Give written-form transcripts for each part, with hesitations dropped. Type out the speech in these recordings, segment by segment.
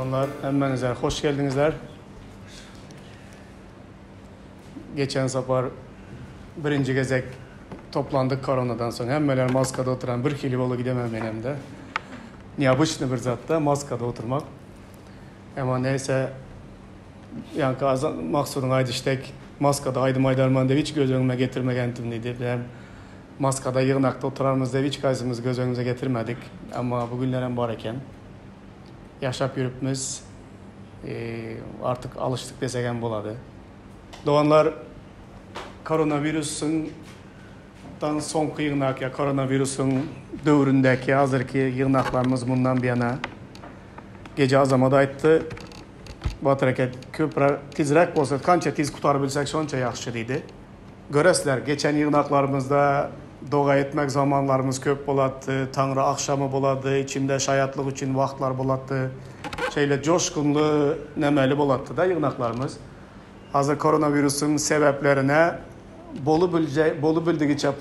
Doğanlar, hemmenizler, hoş geldinizler. Geçen sefer birinci gezek toplandık koronadan sonra. Hemmeler maskada oturan bir kili bolu gidemem benim de. Neobычный bir zatta maskada oturmak. Ama neyse, yani maksudun aydıştek maskada aydım aydarman da hiç göz önüme getirmegentim dedi. Hem maskada yığınakta oturarımızda hiç kaysımız göz önümüze getirmedik. Ama bugünlerin var eken. Yaşap yürüpümüz artık alıştık desegen buladı. Doğanlar koronavirüsün son yığınak ya koronavirüsün dövründeki hazırki yığınaklarımız bundan bir yana gece azamada aytdı. Bu hareket köpürer tizrek olsa kança tiz kutarabilsek şonça yaxşı deydi. Göresler geçen yığınaklarımızda doğa etmek zamanlarımız köp boladı. Tanrı akşamı boladı. İçinde şayatlık için vaktlar boladı. Şeyle coşkunlu nemeli boladı da yığınaklarımız. Hazır koronavirüsün sebeplerine bolu bildiğince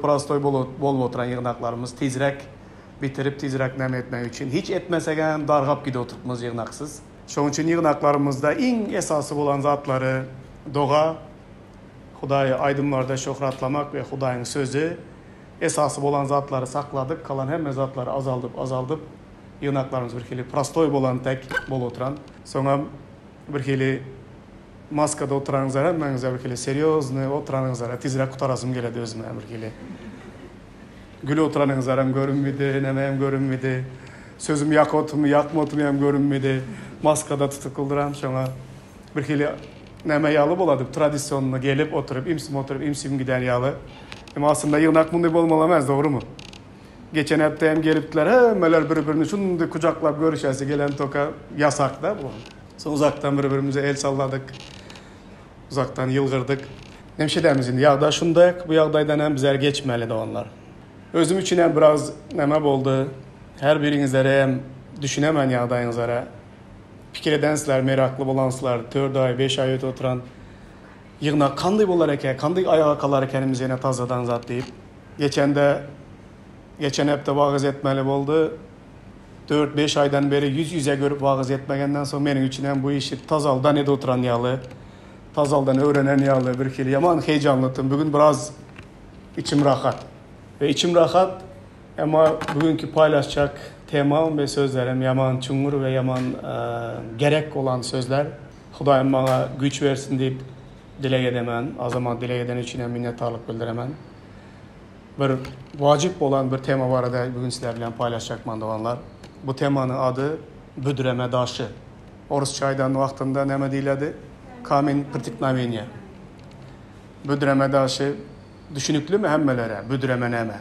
prastoy bol oturan yığınaklarımız tizrek bitirip tizrek nem etmek için. Hiç etmesegen dargap gide oturtmaz yığınaksız. Şunun için yığınaklarımızda en esası olan zatları doğa, Hudayı aydınlarda şöhratlamak ve Hudayın sözü esası olan zatları sakladık. Kalan hem zatları azaldıp yığınaklarımız bir kili prastoy olan tek bol oturan. Sonra bir kili maskada oturanızlar hemmenize bir kili seriyoznu oturanızlar tizrek kutarasım geledi özüme bir kili. Gülü oturanızlar hem görünmedi, neme hem görünmedi. Sözüm yakmadım hem görünmedi. Maskada tutukulduran sonra bir kili neme yalı boladı. Tradisyonuna gelip oturup imsim giden yalı. Ama aslında yığınak bunday olmalamaz, doğru mu? Geçen hafta hem geliptiler, hemmeler birbirini şunu kucaklap görüşesi gelen toka yasak da bu. Sonra uzaktan birbirimize el salladık. Uzaktan yılgırdık. Nemşedemizin yağda şundak, bu yağdaydan hem bizler geçmeli de onlar. Özüm için hem biraz neme oldu. Her birinizlere hem düşünemen yağdayınızlara. Fikir edensizler, meraklı bolansızlar, 4 ay, 5 ay öte oturan yığına kanday bolar eken, kanday ayağa kalar ekenimiz yine tazadan zat deyip. Geçen hafta vağız etmeli oldu. 4-5 aydan beri yüze görüp vağız etmegenden sonra benim için hem bu işi tazaldan ede oturan yalı, tazaldan öğrenen yalı bir kili yaman heyecanlıydım. Bugün biraz içim rahat. Ve içim rahat ama bugünkü paylaşacak temam ve sözlerim yaman çungur ve yaman gerek olan sözler. Hudayım bana güç versin deyip dile edemen, azaman dile eden için minnettarlık bildiremen. Bir vacip olan bir tema var da bugün sizlerle paylaşacak mandavanlar. Bu temanın adı Büdüreme Daşı. Orusçaydan vaktinde neme diledi? Kamin Pırtıknamenya. Büdüreme Daşı düşünüklü mü hemmelere? Büdüreme neme.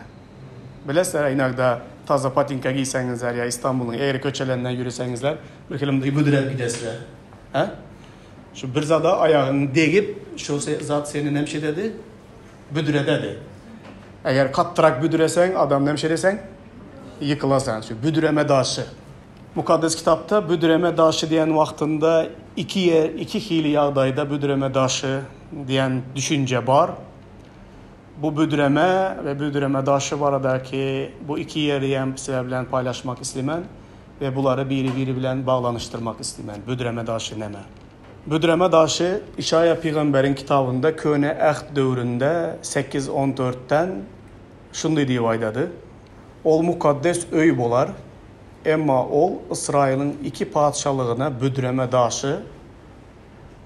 Bilesler inakda taza patinka giysengizler ya İstanbul'un eğri köçelerinden yürüsengizler bir kelimde büdürep gidesler. Şu bir zada ayağını değip şu zat senin nemşe dedi? Büdüre dedi. Eğer kattırak büdüresen adam nemşe desen yıkılasan. Şu büdüreme daşı. Mukaddes kitapta büdüreme daşı diyen vaktinde iki hili yağdayda büdüreme daşı diyen düşünce var. Bu büdüreme ve büdüreme daşı var da ki bu iki yeri hem sebeple paylaşmak istemen ve bunları biri bilen bağlanıştırmak istemen. Büdüreme daşı neme? Büdüreme daşı İşaya Peygamber'in kitabında Köhne Ahd dövründe 8-14'ten şunu diye aydadı. Ol mukaddes öy bolar, emma ol İsrail'in iki padişahlığına büdüreme daşı,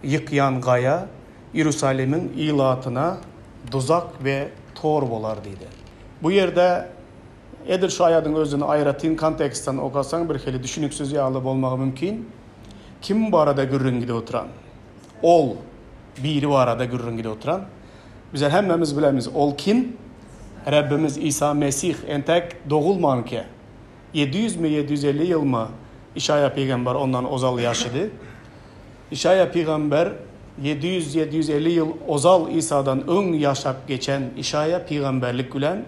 yıkyan gaya, Yerusalim'in ilatına duzak ve tor bolar dedi. Bu yerde edir şu ayadın özünü ayratin kontekstten okasan bir keli düşünüksüz yağlı olmak mümkün. Kim bu arada gürrün gide oturan? Ol biri bu arada gürrün gide oturan. Bizler hemmemiz bilemiz. Ol kim? Rabbimiz İsa Mesih entek doğulman ki 700 mi 750 yıl mı İşaya Peygamber ondan ozal yaşadı. İşaya Peygamber 700-750 yıl ozal İsa'dan ön yaşap geçen İşaya peygamberlik gülen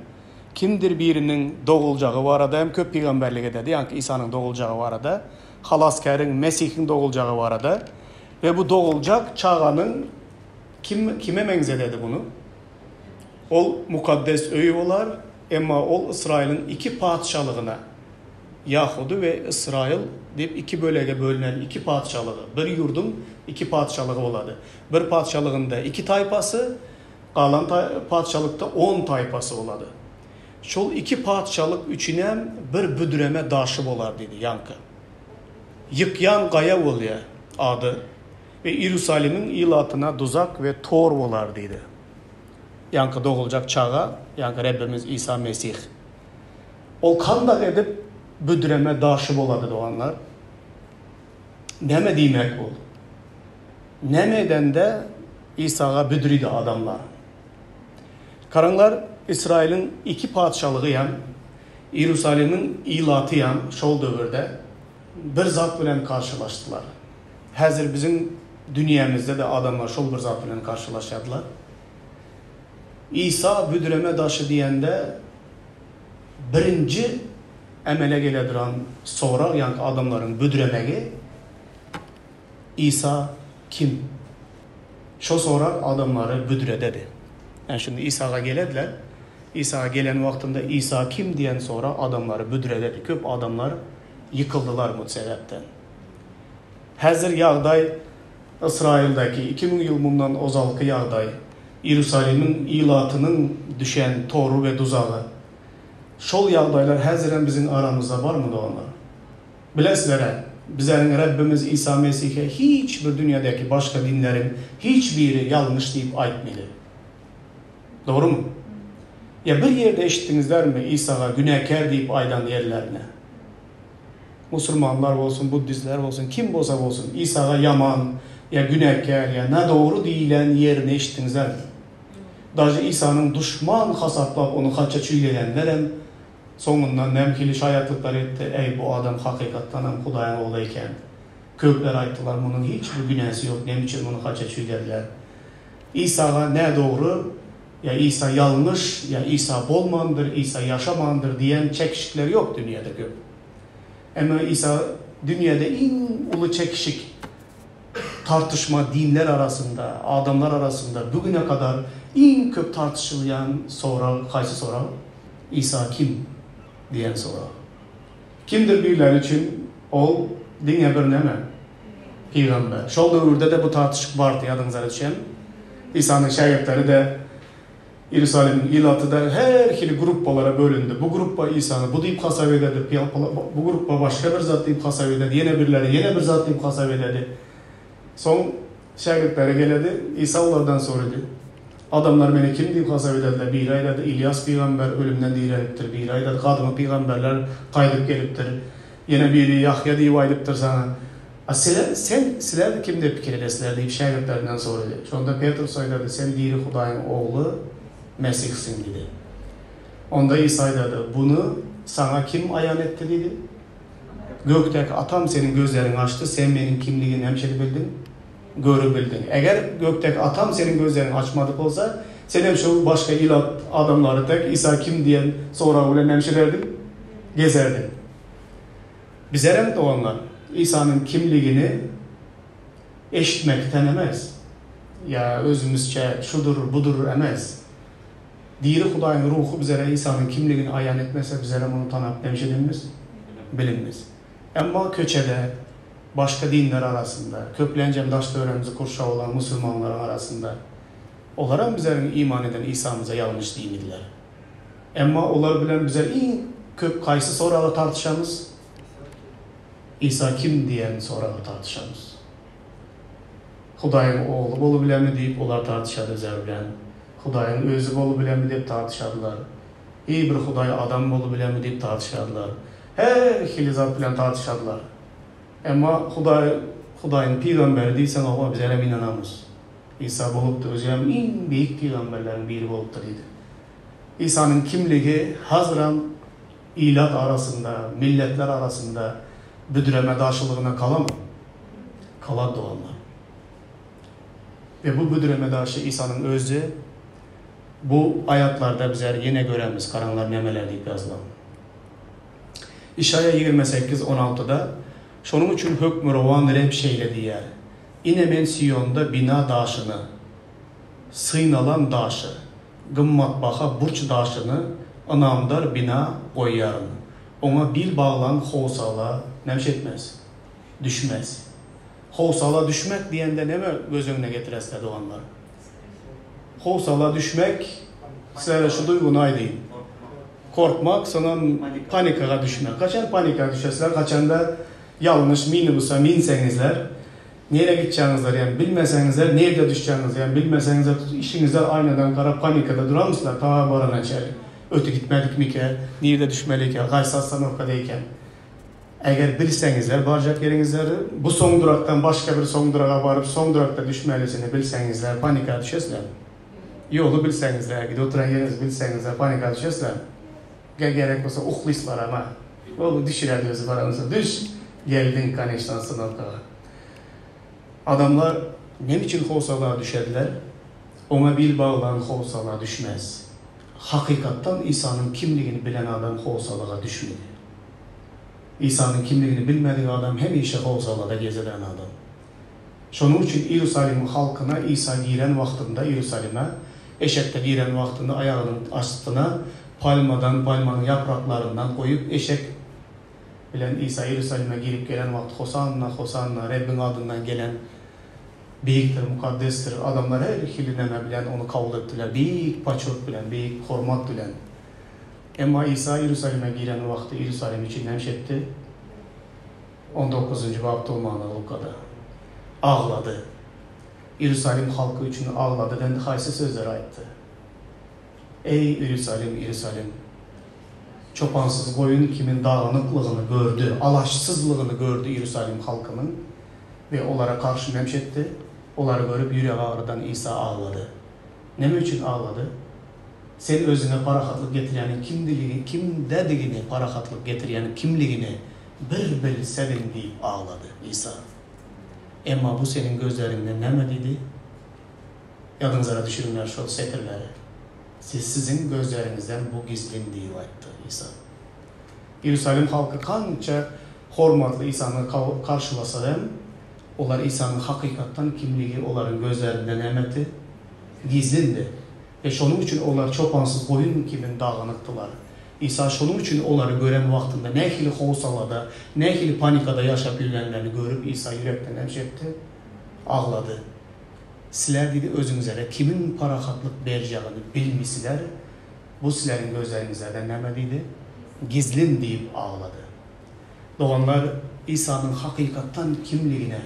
kimdir birinin doğulacağı var arada hem köp peygamberlik ededi. Yani İsa'nın doğulacağı var arada. Halaskerin Mesih'in doğulacağı var arada. Ve bu doğulacak çağanın kime menzededi bunu? Ol mukaddes öğü olar ama ol İsrail'in iki padişahlığına Yahudu ve İsrail deyip iki bölege bölünen iki padişahlığı. Bir yurdun iki padişahlığı oladı. Bir padişahlığında iki taypası, kalan padişahlıkta 10 taypası oladı. Şol iki padişahlık üçünem bir büdüreme daşı olar dedi yankı. Yıkyan Gaya oluyor adı ve Yerusalimin ilatına tuzak ve tor olar dedi. Yankı doğulacak çağa, yankı Rabbimiz İsa Mesih. Ol kandak edip büdüreme daşı oladı doğanlar. Neme demek ol? Nemeden de İsa'ga büdürüydü adamlar. Karınlar İsrail'in iki padişahlığı yan, Yerusalimin ilatı yan, şol dövrde bir zat bilen karşılaştılar. Hazır bizim dünyamızda da adamlar şol bir zat bilen karşılaşadılar. İsa büdüreme daşı diyende birinci emele gelediren sorar yani adamların büdüremegi İsa kim? Şo sorar adamları büdüre dedi. Yani şimdi İsa'ga gelediler. İsa'ga gelen vaktinde İsa kim diyen sonra adamları büdüre dedi. Köp adamlar yıkıldılar bu sebepten. Hazır yağday İsrail'deki 2000 yıl bundan ozalkı yağday Yerusalimin ilatının düşen toru ve tuzağı. Şol yağdaylar haziren bizim aramızda var mı da onlar? Bilesizlere bizlerin Rabbimiz İsa Mesih'e hiçbir dünyadaki başka dinlerin hiçbiri yanlış deyip aytmıyor. Doğru mu? Ya bir yerde eşittinizler mi İsa'ga günahkar deyip aydan yerlerine? Müslümanlar olsun, Budistler olsun, kim olsa olsun İsa'ga yaman ya günahkar ya ne doğru deyilen yerine eşittinizler mi? Dahi İsa'nın düşman hasaplap onu kaça çüyleyenler hem sonundan nemkili şayatlıklar etti. Ey bu adam hakikattan hem Hudayın oğluyken. Kökler ayttılar bunun hiçbir günahsı yok. Ne için bunu kaça çüylediler? İsa'ga ne doğru ya İsa yanlış ya İsa bolmandır, İsa yaşamandır diyen çekişikler yok dünyada köp. Ama İsa dünyada en ulu çekişik tartışma dinler arasında, adamlar arasında bugüne kadar en köp tartışılayan soru, kaysı soru? İsa kim diyen soru. Kimdir birileri için? O dinle bir neme? Peygamber. Şol dövrde de bu tartışık vardı yadınıza düşen. İsa'nın şagirdleri de Yerusalimin ilatı da her ikili gruplara bölündü. Bu gruppa İsa'nı bu deyip hasap edildi. Bu gruppa başka bir zat deyip hasap edildi. Yine birileri yine bir zat deyip hasap edildi. Son şagirdleri geldi. İsa onlardan sordu. Adamlar beni kim deyip hasap edildi? Bir ayda da İlyas peygamber ölümden diriliptir. Bir ayda da kadın peygamberler kaydıp geliptir. Yine biri Yahya deyip aydıptır sana. Sizler de kim deyip fikir edesizler deyip şagirdlerinden sordu. Şonda Petrus söyledi. Sen diri Hudayın oğlu Mesih'sin dedi. Onda İsa dedi. Bunu sana kim ayan etti dedi. Gökteki atam senin gözlerini açtı. Sen benim kimliğini hemşeri bildin. Görebildin. Eğer gökteki atam senin gözlerini açmadık olsa sen hem şu başka ilat adamları tek İsa kim diyen sonra öyle hemşirerdin. Gezerdin. Bize hem doğanlar İsa'nın kimliğini eşitmekten emez. Ya özümüzce şudur budur emez. Diri Hudayın ruhu bizlere İsa'nın kimliğini ayan etmese bizlere bunu tanıp hemşirilmez. Bilinmez. Ama köçede başka dinler arasında, köplencem daşta öğrenimizi kurşağı olan Müslümanların arasında onlara bizlerin iman eden İsa'mıza yanlış değildiler. Ama onlar bilen bize en köp kaysı sorağı tartışamız. İsa kim diyen sorağı tartışamız. Hudayın oğlu bolu bilen mi deyip onlar tartışadı bizler bilen. Hudayın özü bolu bilen mi deyip tartışadılar. İyi bir Huday adam bolu bilen mi deyip tartışadılar. Her ikili zat bilen tartışadılar. Ama Hudayın peygamberi deysen ama biz elem inanamız. İsa bolup da özlem en büyük peygamberlerin biri bolup da dedi. İsa'nın kimliği hazıran ilat arasında, milletler arasında büdüreme daşılığına kalamı. Kaladı onlar. Ve bu büdüreme daşı İsa'nın özü bu ayatlarda bizler yine göremiz karanlar nemeler deyip yazılan. İşaya 28-16'da şunun için hükmü rovan rep şeyle diyer. İne men Siyon'da bina daşını, sıynalan daşı, gımmat baha burç daşını, anamdar bina koyarım. Ona bir bağlan hovsala nemş etmez, düşmez. Hovsala düşmek diyende ne mi göz önüne getiresler doğanlar? Hovsala düşmek, sizlere şu duygunu aydın. Korkmak, sonra panikaya düşmek. Kaçan panikaya düşesizler, kaçan da yanlış minibusa minsenizler. Nereye gideceğinizler yani bilmesenizler, nerede düşeceğiniz yani bilmesenizler, işinizler aynadan kara panikada durar mısınlar? Ta barana içeri. Öte gitmedik mi ki, nerede düşmelik ya, kaysatsan orkadayken. Eğer bilsenizler, baracak yerinizler, bu son duraktan başka bir son durağa varıp son durakta düşmelisini bilsenizler, panikaya düşesizler. Yolu bilsenizler, gidip oturan yerinizi bilsenizler, panikaya düşesizler. Gerek olsa uhlıslar ama. Oğlu düşürerdi özü paranızı. Düş, geldin kaniştan sınavkağa. Adamlar ne biçim hovsalığa düşerdiler? Ona bir bağlan hovsalığa düşmez. Hakikattan İsa'nın kimliğini bilen adam hovsalığa düşmedi. İsa'nın kimliğini bilmediği adam hem işe hovsalığa gezeden adam. Şunun için İyerusalim halkına İsa giren vaktinde İyerusalim'e, eşekte giren vaktinde ayağının astına palmanın yapraklarından koyup eşek bilen İsa İyerusalim'e girip gelen vakti Hosanna, Hosanna, Rabbin adından gelen büyüktür, mukaddestir. Adamlar her hilineme bilen onu kabul ettiler. Büyük paçok bilen, büyük hormat bilen. Ama İsa İyerusalim'e giren vakti İyerusalim için nemşetti. 19. babda olmağına o kadar. Ağladı. İyerusalim halkı için ağladı. Dendi haysi sözler ayıttı. Ey İyerusalim, İyerusalim. Çopansız koyun kimin dağınıklığını gördü, alaşsızlığını gördü İyerusalim halkının ve onlara karşı nemşetti. Onları görüp yüreği ağrıdan İsa ağladı. Ne için ağladı? Sen özüne parakatlık getirenin kim dediğini parakatlık getirenin kimliğini bir bilseydin deyip ağladı İsa. Ama bu senin gözlerinde ne dedi? Yadınızlara düşürünler şu setirleri. Sizin gözlerinizden bu gizlindiği ayıttı İsa. İyerusalim halkı kança hormatlı İsa'nı karşılasa da onlar İsa'nın hakikattan kimliği onların gözlerinden emeti gizlindi. Ve şunun için onlar çopansız koyun kimin dağınıktılar. İsa şunun için onları gören vaktinde ne hili hovsalada, ne hili panikada yaşap yürüyenlerini görüp İsa yürekten emşetti, ağladı. Sizler dedi özünüzlere kimin parakatlık vereceğini bilmişsizler, bu sizlerin gözlerinizden nemediydi, gizlin deyip ağladı. Doğanlar İsa'nın hakikattan kimliğine,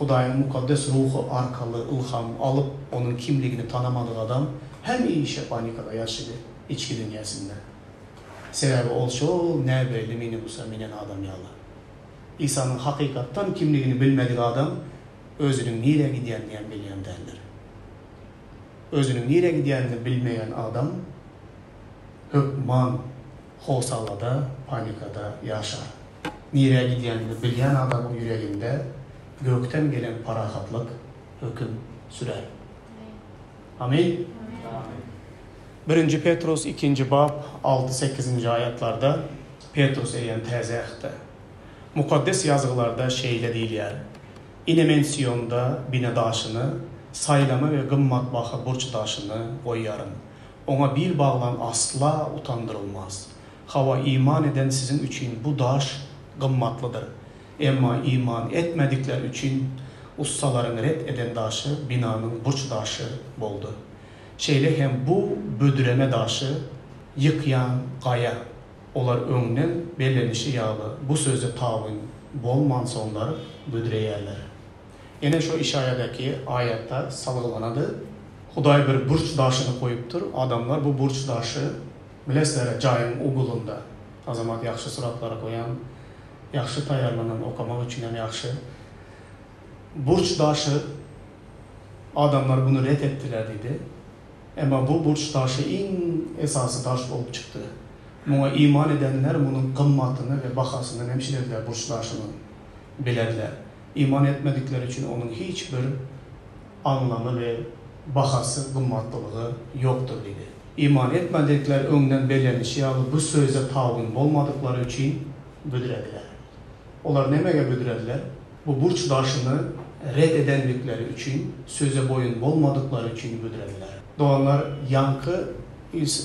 Hudayın mukaddes ruhu arkalı ilham alıp onun kimliğini tanımadığı adam hem iyi işe panikada yaşadı içki dünyasında. Sebebi olşu ne belli minibusa minen adam yalla. İsa'nın hakikattan kimliğini bilmediği adam özünün nereye gidiyen diyen bilmeyen derler. Özünün nereye gidiyenini bilmeyen adam hükman, hovsalada, panikada yaşar. Nereye gidiyenini bilen adamın yüreğinde gökten gelen parakatlık hüküm sürer. Amin. 1. Petrus 2. bab 6-8. ayetlarda Petrus eyen tezehte. Mukaddes yazılarda şeyle değil yer. İnemensiyonda binedaşını, saylama ve gımmat baha burçdaşını koyarım. Ona bir bağlan asla utandırılmaz. Hava iman eden sizin için bu daş gımmatlıdır. Ama iman etmedikler için ustaların red eden daşı binanın burçdaşı oldu. Şeyle hem bu bödüreme daşı yıkayan kaya. Olar önünden bellenişi yağlı. Bu sözü tavın bolman sonları bödüreyerler. Yine şu işaredeki ayette salgılanadı. Huday bir burç daşını koyuptur. Adamlar bu burç daşı bilesizler cayın ugulunda. Azamat yaxşı suratlara koyan, yaxşı tayarlanan okumak için hem yaxşı. Burç daşı adamlar bunu red ettiler dedi. Ama bu burç daşı en esası taş olup çıktı. Buna iman edenler bunun kımmatını ve bahasını hemşirediler burç daşını bilediler. İman etmedikleri için onun hiçbir anlamı ve bahası, kımmatlılığı yoktur dedi. İman etmedikler önden belirlenişi yağlı bu söze tavın olmadıkları için büdürediler. Onlar nemeye büdürediler? Bu burç daşını red edendikleri için, söze boyun olmadıkları için büdürediler. Doğanlar yankı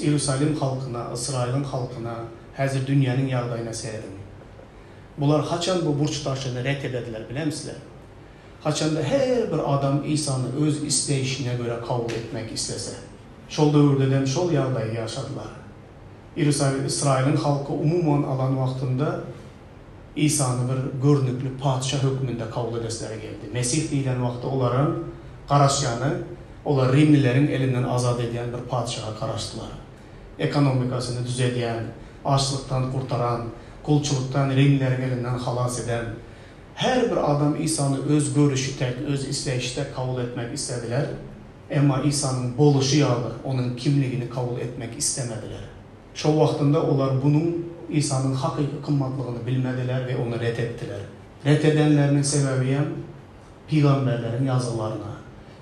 İyerusalim halkına, İsrail'in halkına Hazır dünyanın yağdayına seyredin. Bunlar haçan bu burç taşını reddediler bilemsizler. Haçan da her bir adam İsa'nı öz isteyişine göre kabul etmek istese. Şol dövrde şol yağdayı yaşadılar. İsrail'in halkı umuman alan vaxtında İsa'nı bir görünüklü padişah hükmünde kabul edeslere geldi. Mesih deyilen vaxtda onların qaraşyanı, onlar Rimlilerin elinden azad eden bir padişaha qaraşdılar. Ekonomikasını düzeden, açlıktan kurtaran, kulçuluktan Rimlilerin elinden halas eden, her bir adam İsa'nı öz görüşü tek, öz isteyişte kabul etmek istediler. Ama İsa'nın boluşu yağlı, onun kimliğini kabul etmek istemediler. Şu vaxtında onlar bunun İsa'nın hakiki kımmatlığını bilmediler ve onu reddettiler. Reddedenlerinin sebebi hem peygamberlerin yazılarına,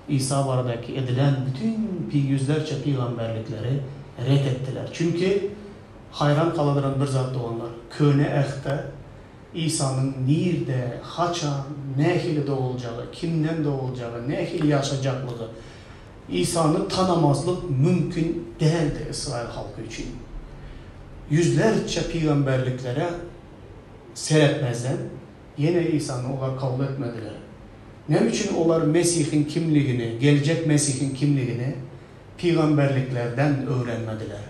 İsa baradaki edilen bütün yüzlerce peygamberlikleri reddettiler. Çünkü hayran kaladıran bir zat onlar. Köne ehte İsa'nın nerede, haçan, ne hili doğulacağı, kimden doğulacağı, ne hili yaşayacaklığı, İsa'nı tanımazlık mümkün değildi İsrail halkı için. Yüzlerce peygamberliklere seyretmezden yine İsa'nı onlar kabul etmediler. Ne için onlar Mesih'in kimliğini, gelecek Mesih'in kimliğini peygamberliklerden öğrenmediler.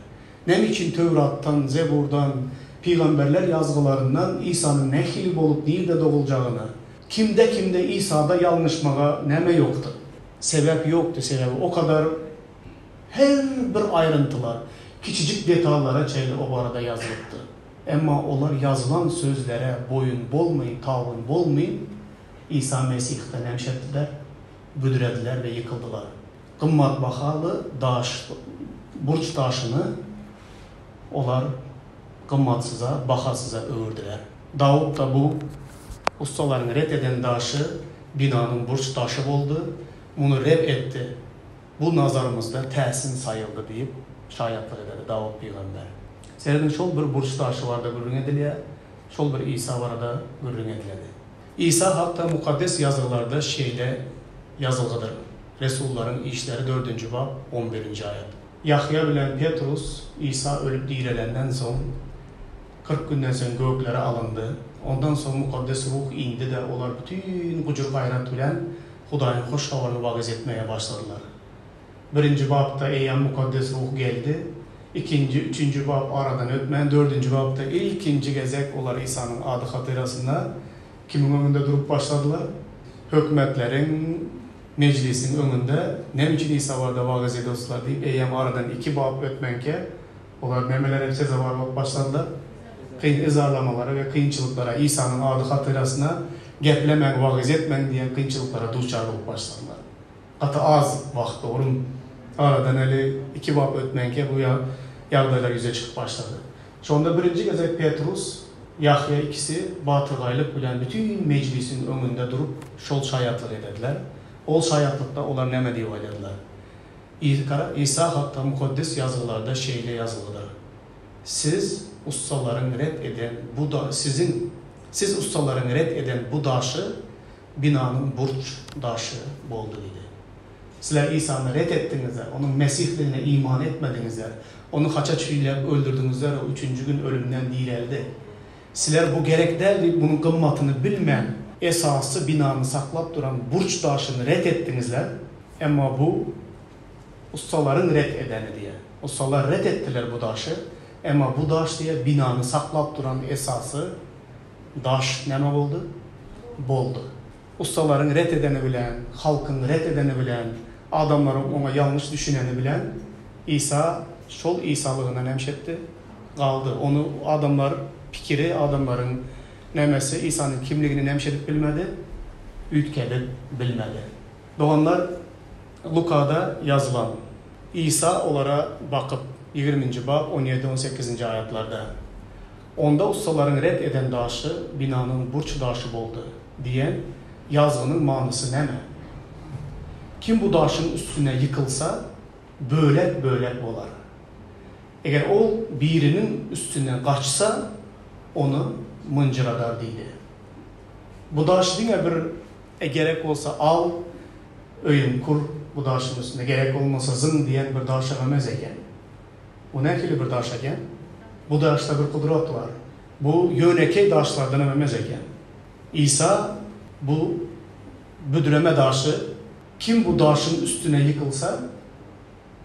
Ne için Tevrat'tan, Zebur'dan, peygamberler yazgılarından İsa'nın ne hili olup nerede doğulacağını, kimde İsa'da yanlışmağa neme yoktu. Sebep yoktu sebebi. O kadar her bir ayrıntılar, küçücük detaylara çeyli o arada yazılıptı. Ama onlar yazılan sözlere boyun bolmayın, tavrın bolmayın, İsa Mesih'ten hemşettiler, büdürediler ve yıkıldılar. Kımmat bahalı burç taşını onlar kımmatsıza, bahasıza öğürdüler. Davud da bu ustaların reddeden taşı binanın burç taşı oldu. Bunu reddetti. Bu nazarımızda tehsin sayıldı deyip şayatlık edildi Davud peygamber. Senin şol bir burç taşı vardı gürrün edildi. Şol bir İsa vardı gürrün edildi. İsa hatta mukaddes yazılarda şeyle yazılgıdır. Resulların işleri 4. bab 11. ayet. Yahya bilen Petrus İsa ölüp direlenden son 40 günden sonra göklere alındı. Ondan sonra mukaddes ruh indi de onlar bütün gücür gayret bilen Hudayın hoş havarını vagiz etmeye başladılar. 1. babda eyyam mukaddes ruh geldi. 2. 3. bab aradan ötmeyen 4. babda ilkinci gezek olar İsa'nın adı hatırasında kimin önünde durup başladılar? Hükmetlerin meclisin önünde ne için İsa varda vagiz ediyorlar deyip eyyam aradan 2 bab ötmenke olar memeler hepsi zavarlık başladılar. Kıyın izarlamalara ve kıyınçılıklara İsa'nın adı hatırasına geplemek, vagiz etmek diyen kıyınçılıklara duçarlık başladılar. Hatta az vakti orum aradan eli 2 bab ötmenke bu yağdaylar yüze çıkıp başladı. Sonunda 1. gezek Petrus, Yahya ikisi batırgaylık bilen bütün meclisin önünde durup şol şayatlık edediler. O şayatlıkta onlar neme diye oyladılar. İsa hatta mukaddes yazılarda şeyle yazılıdır. Siz ustaların red eden bu daşı binanın burç daşı oldu dedi. Sizler İsa'nı red ettinizler, onun Mesihliğine iman etmedinizler, onu haça çiğleyip öldürdünüzler, o 3. gün ölümden dirildi. Sizler bu gerek değil, bunun kımmatını bilmeyen, esası binanı saklap duran burç taşını red ettinizler. Ama bu ustaların red edeni diye. Ustalar red ettiler bu taşı. Ama bu daş diye binanı saklap duran esası daş ne oldu? Boldu. Ustaların red edeni bilen, halkın red edeni bilen, adamların ona yanlış düşüneni bilen İsa şol İsa'lığından hemşetti. Kaldı. Onu adamlar fikri, adamların nemesi İsa'nın kimliğini hemşedip bilmedi, ütkedip bilmedi. Doğanlar Luka'da yazılan İsa onlara bakıp 20. bab 17-18. ayetlarda onda ustaların red eden daşı binanın burç daşı oldu diyen yazgının manası ne mi? Kim bu daşın üstüne yıkılsa bölek olar. Eğer o birinin üstüne kaçsa onu mıncıradar deydi. Bu daş dine bir gerek olsa al, öyün kur bu daşın üstüne, gerek olmasa zın diyen bir daş aramaz eken. O ne kili bir daş eken? Bu daşta bir kudret var. Bu yöneke daşlardan ememez eken. İsa bu büdüreme daşı, kim bu daşın üstüne yıkılsa,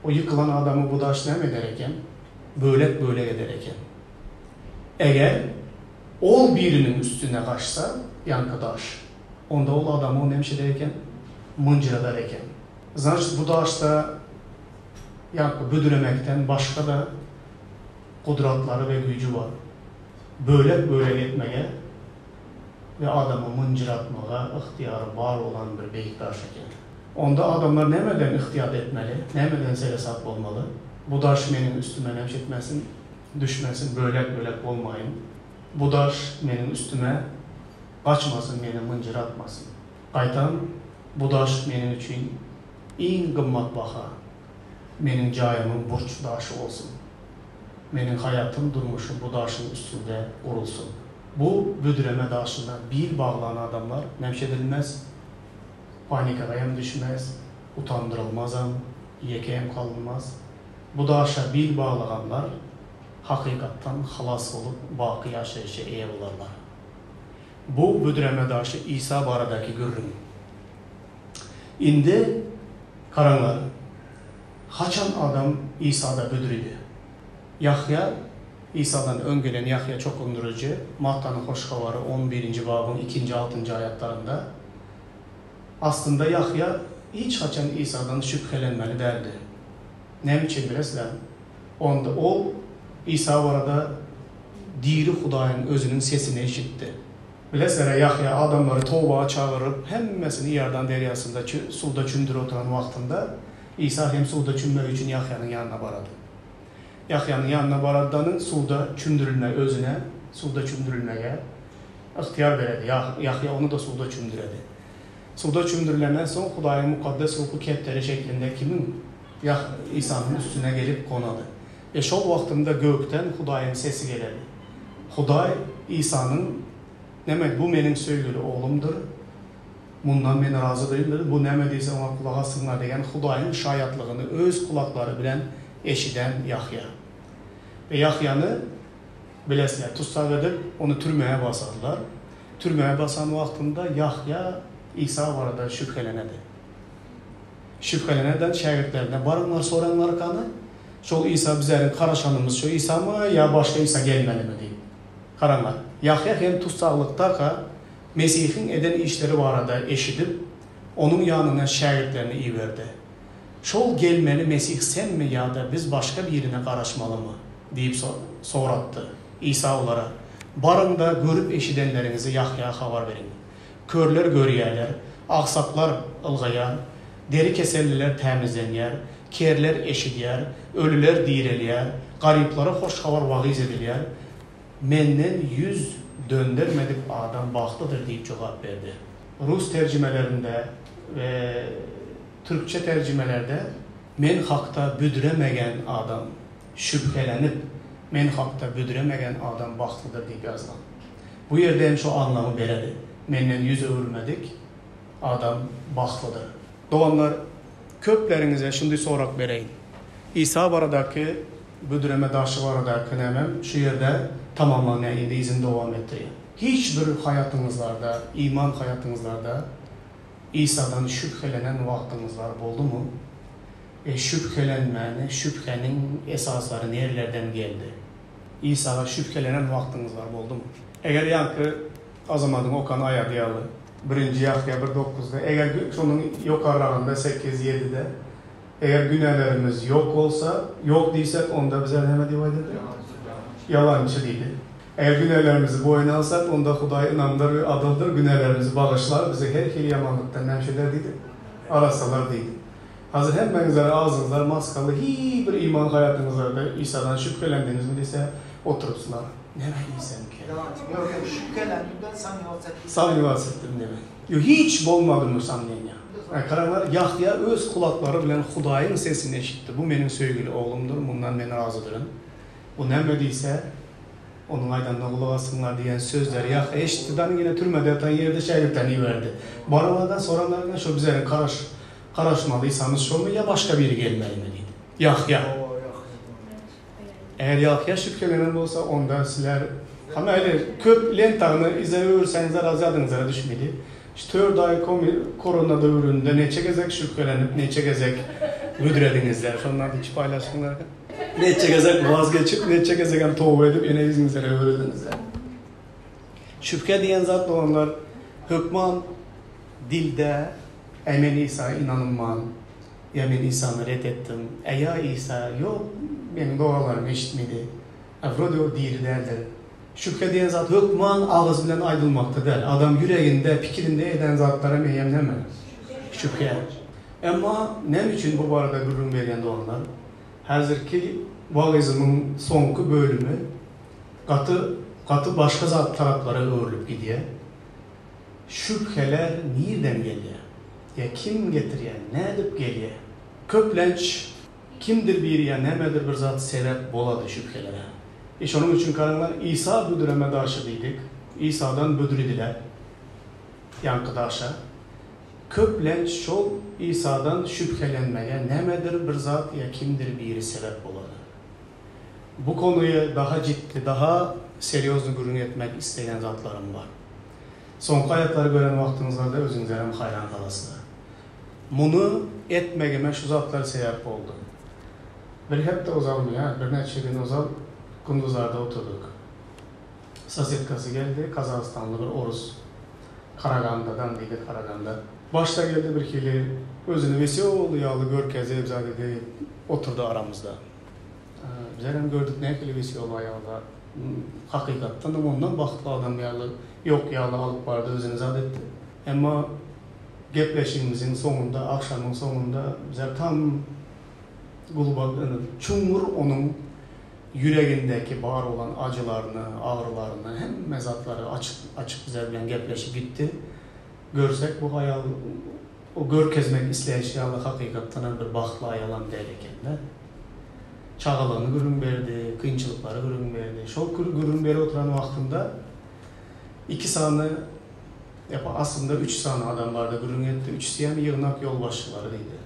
o yıkılan adamı bu daş ne ederken? Bölek ederken. Eğer ol birinin üstüne kaçsa, yankı daş. Onda ol adamı o nemş ederken, mıncır ederken. Zaten bu daşta yankı büdüremekten başka da kudretleri ve gücü var. Bölek etmeye ve adamı mıncıratmaya ihtiyarı var olan bir beyik daş eken. Onda adamlar nemeden ihtiyat etmeli, nemeden selesat olmalı. Bu daş benim üstüme nemş etmesin, düşmesin, bölek olmayın. Bu daş benim üstüme kaçmasın, beni mıncıratmasın. Qaytan, bu daş benim için en kımmat baha, benim cayımın burç daşı olsun. Benim hayatım durmuşum bu daşın üstünde kurulsun. Bu büdüreme daşına bir bağlanan adamlar nemş edilmez, panikaya düşmez, utandırılmazam, yekeyem kalınmaz. Bu daşa bir bağlayanlar hakikattan halas olup baki yaşayışa iyi olarlar. Bu büdüreme daşı İsa baradaki görün. İndi karanlar. Haçan adam İsa'da büdürüydü. Yahya, İsa'dan öngelen Yahya çok ondurucu. Matta'nın hoşkavarı 11. babın 2. 6. ayetlerinde. Aslında Yahya hiç haçan İsa'dan şüphelenmeli derdi. Ne için bilesler? Onda o İsa orada diri Hudayın özünün sesini işitti. Bilesler Yahya adamları tövbeye çağırıp hemmesini yerden deryasında suda çümdür oturan vaktinde İsa hem suda çümmek için Yahya'nın yanına baradı. Yahya'nın yanına baradanın suda çümdürülme özüne, suda çümdürülmeye ihtiyar veredi. Yahya onu da suda çümdüredi. Suda çümdürülenden sonra Hudayın mukaddes ruhu kepteri şeklinde kimin İsa'nın üstüne gelip konadı. Ve şol vaktinde gökten Hudayın sesi geledi. Huday İsa'nın demek bu benim sevgili oğlumdur. Bundan ben razı değildir. Bu nemediyse ona kulak asınlar deyen Hudayın şayatlığını öz kulakları bilen eşiden Yahya. Ve Yahya'nı bilesler tutsak edip onu türmeye basarlar. Türmeye basan vaktinde Yahya İsa varada şüphelenedi. Şüpheleneden şagirdlerine barınlar soranlar kanı. Şol İsa bizlerin karaşanımız şu İsa mı ya başka İsa gelmeli mi deyip. Karanlar. Yahya hem tutsaklıkta ka Mesih'in eden işleri varada eşidip onun yanına şagirdlerini iyi verdi. Şol gelmeli Mesih sen mi ya da biz başka birine karışmalı mı deyip sorattı İsa olara. Barında görüp eşidenlerinizi Yahya'ya haber verin. Körler görüyerler, aksaklar ılgayar, deri keselliler temizlenyer, kerler eşidyer, ölüler direliyer, gariplara hoş haber vagiz edilyer. Menden yüz döndürmedip adam baktıdır deyip cevap verdi. Rus tercümelerinde ve Türkçe tercümelerde men hakta büdüremegen adam şüphelenip men hakta büdüremegen adam baktıdır deyip yazılan. Bu yerden şu anlamı veredi. Menden yüz övülmedik, adam baktıdır. Doğanlar köplerinize şimdi sorak vereyim. İsa baradaki büdüreme daşı baradaki nemem şu yerde tamamlanaydı izin devam ettiriyor. Hiçbir hayatınızlarda, iman hayatınızlarda İsa'dan şüphelenen vaktiniz var oldu mu? Şüphenin esasları nerelerden geldi? İsa'da şüphelenen vaktiniz var oldu mu? Eğer yankı azamadın Okan Ayadiyalı 1. Yahya 1.9'da eğer şunun yukarılarında 8-7'de eğer günahlarımız yok olsa yok değilsek onda bize ne diyor? Yalancı değil. Eğer günahlarımızı boyuna alsak onda Huday inandır ve adıldır günahlarımızı bağışlar bize her kili yamanlıktan nemşeler değil. Arasalar değil. Hazır hemmenizlere ağzınızlar maskalı hiçbir iman hayatınızda İsa'dan şüphelendiniz mi dese oturupsular. Ne bileysen ki? Yok şüphelendiğimden samimiyyat ettim demek. Yok hiç bolmadım mı samimiyyat? Karanlar Yahya öz kulakları bilen Hudayın sesini eşitti. Bu benim sevgili oğlumdur, bundan beni razıdırın. Bu nemediyse onun aydanına kulak asınlar diyen sözler Yahya eşittiden yine türmede yatan yerde şagirdten iyi verdi. Baralardan soranlardan şu bizlerin karaşmalıysanız şu mu ya başka biri gelmeli mi dedi. Yahya. Eğer yakıya şükrelenen olsa onda sizler ama öyle köp lentağını izleyirseniz az adınıza düşmedi. İşte 4 ay korona dövründe neçe gezek şükrelenip neçe gezek müdredinizler. Şunlar hiç paylaşımlar. Neçe gezek vazgeçip neçe gezek hem tövbe edip yine yüzünüzlere öğrendinizler. Şüphe diyen zat onlar hükman dilde emin İsa inanılman. Ya ben İsa'nı reddettim. Ya İsa yok benim dualarımı eşitmedi. Avroda o diri derler. Şüphe diyen zat hükman ağız bilen aydılmaktadır. Adam yüreğinde, fikirinde eden zatlara meyyemleme. Şüphe. Ama ne için bu arada gurur veren doğanlar? Hazırki vaazımın sonku bölümü katı başka zat taraflara örülüp gidiyor. Şüpheler nereden geliyor? Ya kim getiriyor? Ne edip geliyor? Köplenç kimdir bir ya nemedir bir zat sebep boladı şüphelere. Onun için karanlar İsa büdüreme daşıdıydık. İsa'dan büdürüdüler. Yankıdaşa. Köplenç şol İsa'dan şüphelenmeye nemedir bir zat ya kimdir biri sebep boladı. Bu konuyu daha ciddi, daha seriozlu gurun etmek isteyen zatlarım var. Son ayetleri gören vaktinizlerde özünüzlerim hayran kalasılar. Bunu etmegime şu zatlar sebep oldu. Bir hep de uzalmıyor, bir neçe gün uzal, Kunduzlar'da oturduk. Sasetkası geldi, Kazakistanlı bir Orus. Karaganda'dan dedi, Karaganda. Başta geldi bir kili, özünü vesiyolu yağlı görkezi evza dedi, oturdu aramızda. Biz hem gördük ne kili vesiyolu ayağında. Hakikatten ondan baktığı adam yağlı, yok yağlı alıp vardı, özünü zat etti. Ama gepleşimizin sonunda, akşamın sonunda bize tam gulbağını, çumur onun yüreğindeki var olan acılarını, ağrılarını, hem mezatları açık bize bilen gepleşip gitti. Görsek bu hayal, o görkezmek isteyiş yağlı hakikatten bir bakla ayalan derken de çağalanı gürün verdi, kıyınçılıkları gürün verdi. Şol gürün veri oturan vaktinde 2 sanı, aslında 3 sanı adam vardı gürün etti. 3'sü hem yığınak yolbaşçılarıydı.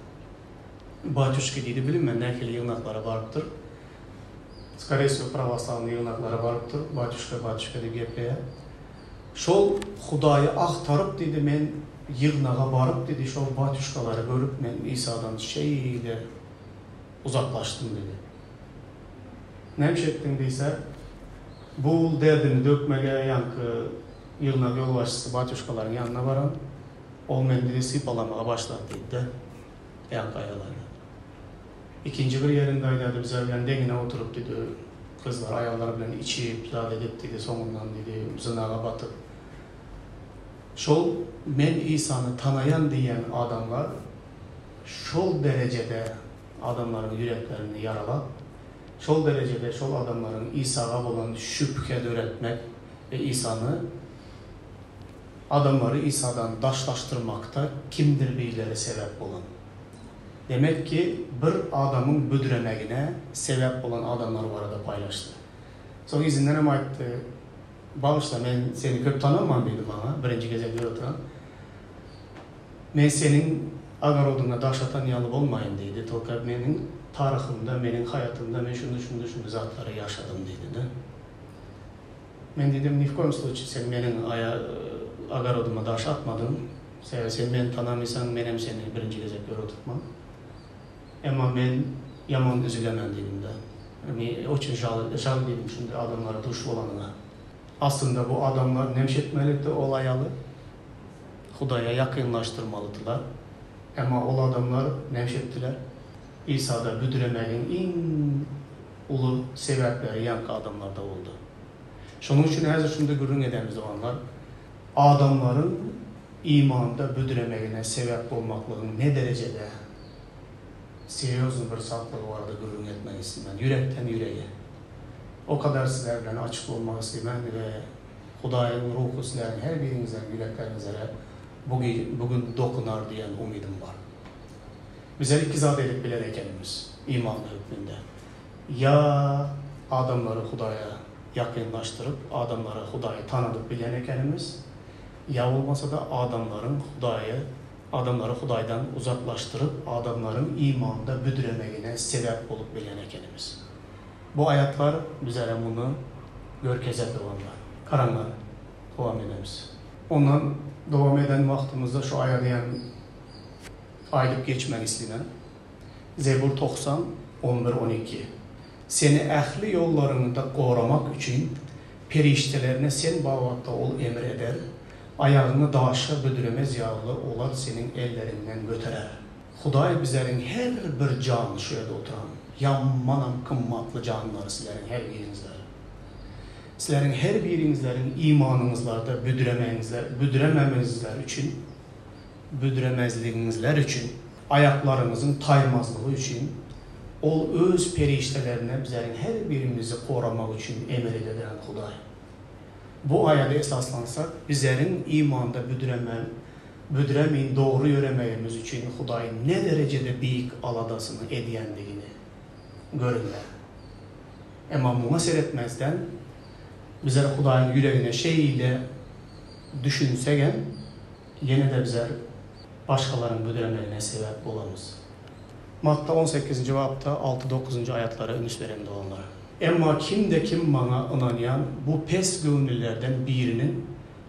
Batuşki deydi, bilinmem nekili yığınaklara varıptır. Скорее всего, православный yığınaklara varıptır. Batuşka deyip gepleye. Şol Hudayı aktarıp dedi, men yığınağa varıp dedi, şol batuşkaları görüp men İsa'dan şeyle uzaklaştım dedi. Ne ettin deyse, bu derdini dökmeye yankı yığınak yolbaşçısı batuşkaların yanına varan, ol men dedi sipalamaya başladı dedi. Yankı ayalarına. İkinci bir yerindeydi, bize bilen dengine oturup dedi, kızlar ayağları bilen içip, zat edip dedi, sonundan dedi, zınağa batıp. Şol, men İsa'nı tanıyan diyen adamlar, şol derecede adamların yüreklerini yaralap, şol derecede şol adamların İsa'ya olan şüphe öğretmek ve adamları İsa'dan daşlaştırmakta kimdir birileri sebep olan. Demek ki bir adamın büdüremegine sebep olan adamlar bu arada paylaştı. Sonra izinden hem ayıttı, bağışla ben seni köp tanımam dedi bana, birinci gece bir oturan. Ben senin agar oduna daş atan yalıp olmayın dedi. Tolkay benim tarihimde, benim hayatımda ben şunu zatları yaşadım dedi. Ben dedim, ni v kojem slučaju sen benim agar oduma daş atmadın. Sen beni tanımıyorsan benim seni birinci gece bir oturtmam. Ama ben yaman üzülemem dedim de. Yani o için şal dedim şimdi adamlara duş olanına. Aslında bu adamlar nemşetmelikte olayalı. Hudaya yakınlaştırmalıdılar. Ama o adamlar nemşettiler. İsa'da büdüremenin en ulu sebepleri yankı adamlarda oldu. Şunun için hazır şimdi gürün edemiz olanlar, adamların imanda büdüremegine sebep olmaklığın ne derecede seriyoz bir saklığı vardı gürün etmek istemem. Yürekten yüreğe. O kadar sizlerden açık olmak istemem ve Hudayın ruhu sizlerin her birinizden yüreklerinize bugün dokunar diyen umidim var. Bizler iki zat edip bilen ekenimiz imanlı hükmünde. Ya adamları Hudaya yakınlaştırıp adamları Hudayı tanıdıp bilen ekenimiz, ya olmasa da adamları Hudaydan uzaklaştırıp adamların imanda büdüremegine sebep olup bilen ekenimiz. Bu ayetler bizlere bunu görkezet olanlar, karanlar devam edemiz. Ondan devam eden vaktimizde şu ayet aylıp geçmek istenen Zebur 90, 11-12. Seni ehli yollarında korumak için periştelerine sen bağlatta ol emir eder, ayağını daşa büdüremez yağlı olar senin ellerinden götürer. Huday bizlerin her bir canı şu yerde oturan, yamanam kımmatlı canları sizlerin her birinizler. Sizlerin her birinizlerin imanınızlarda büdüremezliğinizler için, ayaklarınızın taymazlığı için, ol öz periştelerine bizlerin her birimizi korumak için emir eden Huday. Bu ayada esaslansak, bizlerin imanda büdüremeyin doğru yöremeyimiz için Huday ne derecede büyük aladasını ediyenliğini görürler. Ama buna seyretmezden bizler Huday'ın yüreğine şeyiyle düşünsegen yine de bizler başkalarının büdüremeyine sebep olamız. Matta 18. babda 6-9. ayetlara önüş veremde onlara. Ama kim bana inanyan bu pes gönüllerden birinin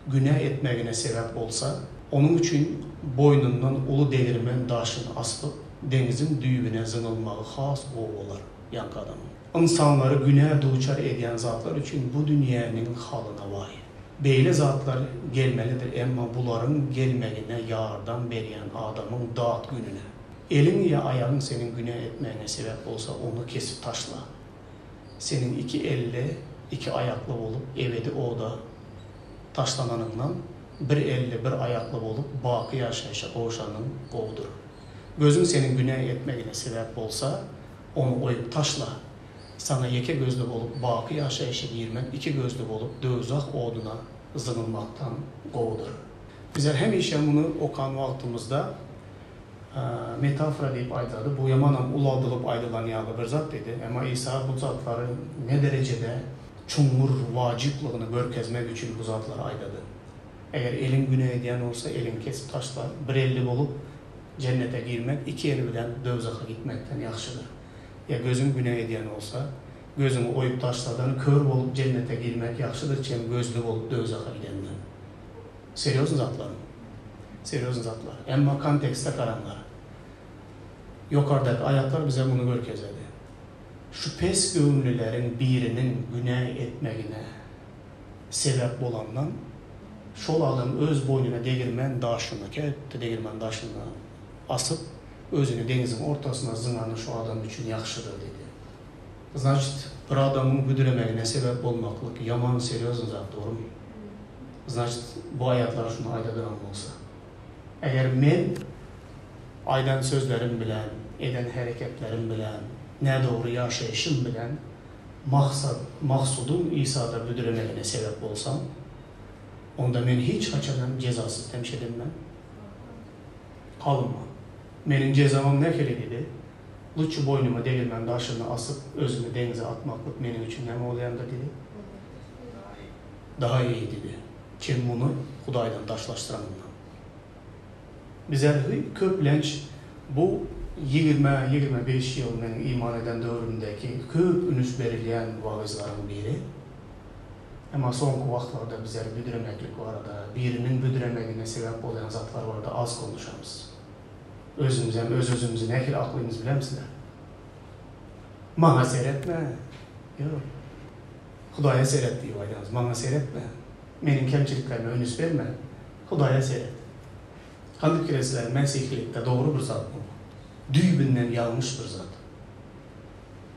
günah etmegine sebep olsa, onun için boynundan ulu değirmen daşını asıp denizin düğüne zınılmağı has o olar yankı adamın. İnsanları günah duçar ediyen zatlar için bu dünyanın halına vay. Beyle zatlar gelmelidir ama bunların gelmegine yardan beriyen adamın dağıt gününe. Elin ya ayağın senin günah etmeyene sebep olsa onu kesip taşla. Senin iki elle, iki ayaklı olup evde oda taşlananından bir elle bir ayaklı olup bakı yaşayışa koğuşanın kovdur. Gözün senin günah etmegine sebep olsa onu oyup taşla. Sana yeke gözlü olup bakı yaşayışa girmek, iki gözlü olup dözak oduna zınılmaktan kovdur. Bizler hem işe bunu okan vaktimizde metafora deyip aydadı. Bu yamanam uladılıp aydılan yağlı bir zat dedi. Ama İsa bu zatları ne derecede çumur vaciplığını görkezmek için bu zatları aydadı. Eğer elin günah ediyen olsa elin kesip taşlar, bir elli olup cennete girmek, iki eli bilen dövzaka gitmekten yaxşıdır. Ya gözün günah ediyen olsa, gözünü oyup taşlardan kör olup cennete girmek yaxşıdır, çem gözlü olup dövzaka gidenden. Seriyorsun zatlarım. Seriyorsun zatlar. Ama kontekste karanlar. Yukarıdaki ayetler bize bunu görkezedi. Şu pes gönüllülerin birinin günah etmegine sebep olandan şol adam öz boynuna degirmen daşını asıp özünü denizin ortasına zınanı şu adam için yaxşıdır dedi. Значит, bir adamın büdüremegine sebep olmaklık yaman seriozun zat, doğru mu? Значит, bu ayetler şunu aydadıran olsa. Eğer men aydan sözlerim bilen, eden hareketlerim bilen, ne doğru yaşayışım bilen, maksudum İsa'da büdüremegine sebep olsam, onda men hiç haçadan cezasız temsil edilmem. Kalınma. Menin cezamım ne kere dedi? Lütçü boynuma devirmen daşını asıp özümü denize atmaklık benim için ne mi olayan da dedi? Daha iyi dedi. Kim bunu Hudaydan daşlaştıranından. Bizler köplenç bu 20-25 yıl benim iman eden dövrümdeki köp ünüs verilyen vaazların biri. Ama sonki vaxtlarda bizler büdüremeklik var da, birinin büdüremegine sebep olan zatlar var da az konuşamız. Özümüz hem özümüzü ne kadar aklımız bilir misiniz? Bana seyretme. Yok. Hudaya seyret diyor aydınız. Bana seyretme. Benim kemçiliklerime önüs verme. Hudaya seyret. Kandık kiresler Mesihlikte doğru bir zat bu. Düğübünden yanlış bir zat.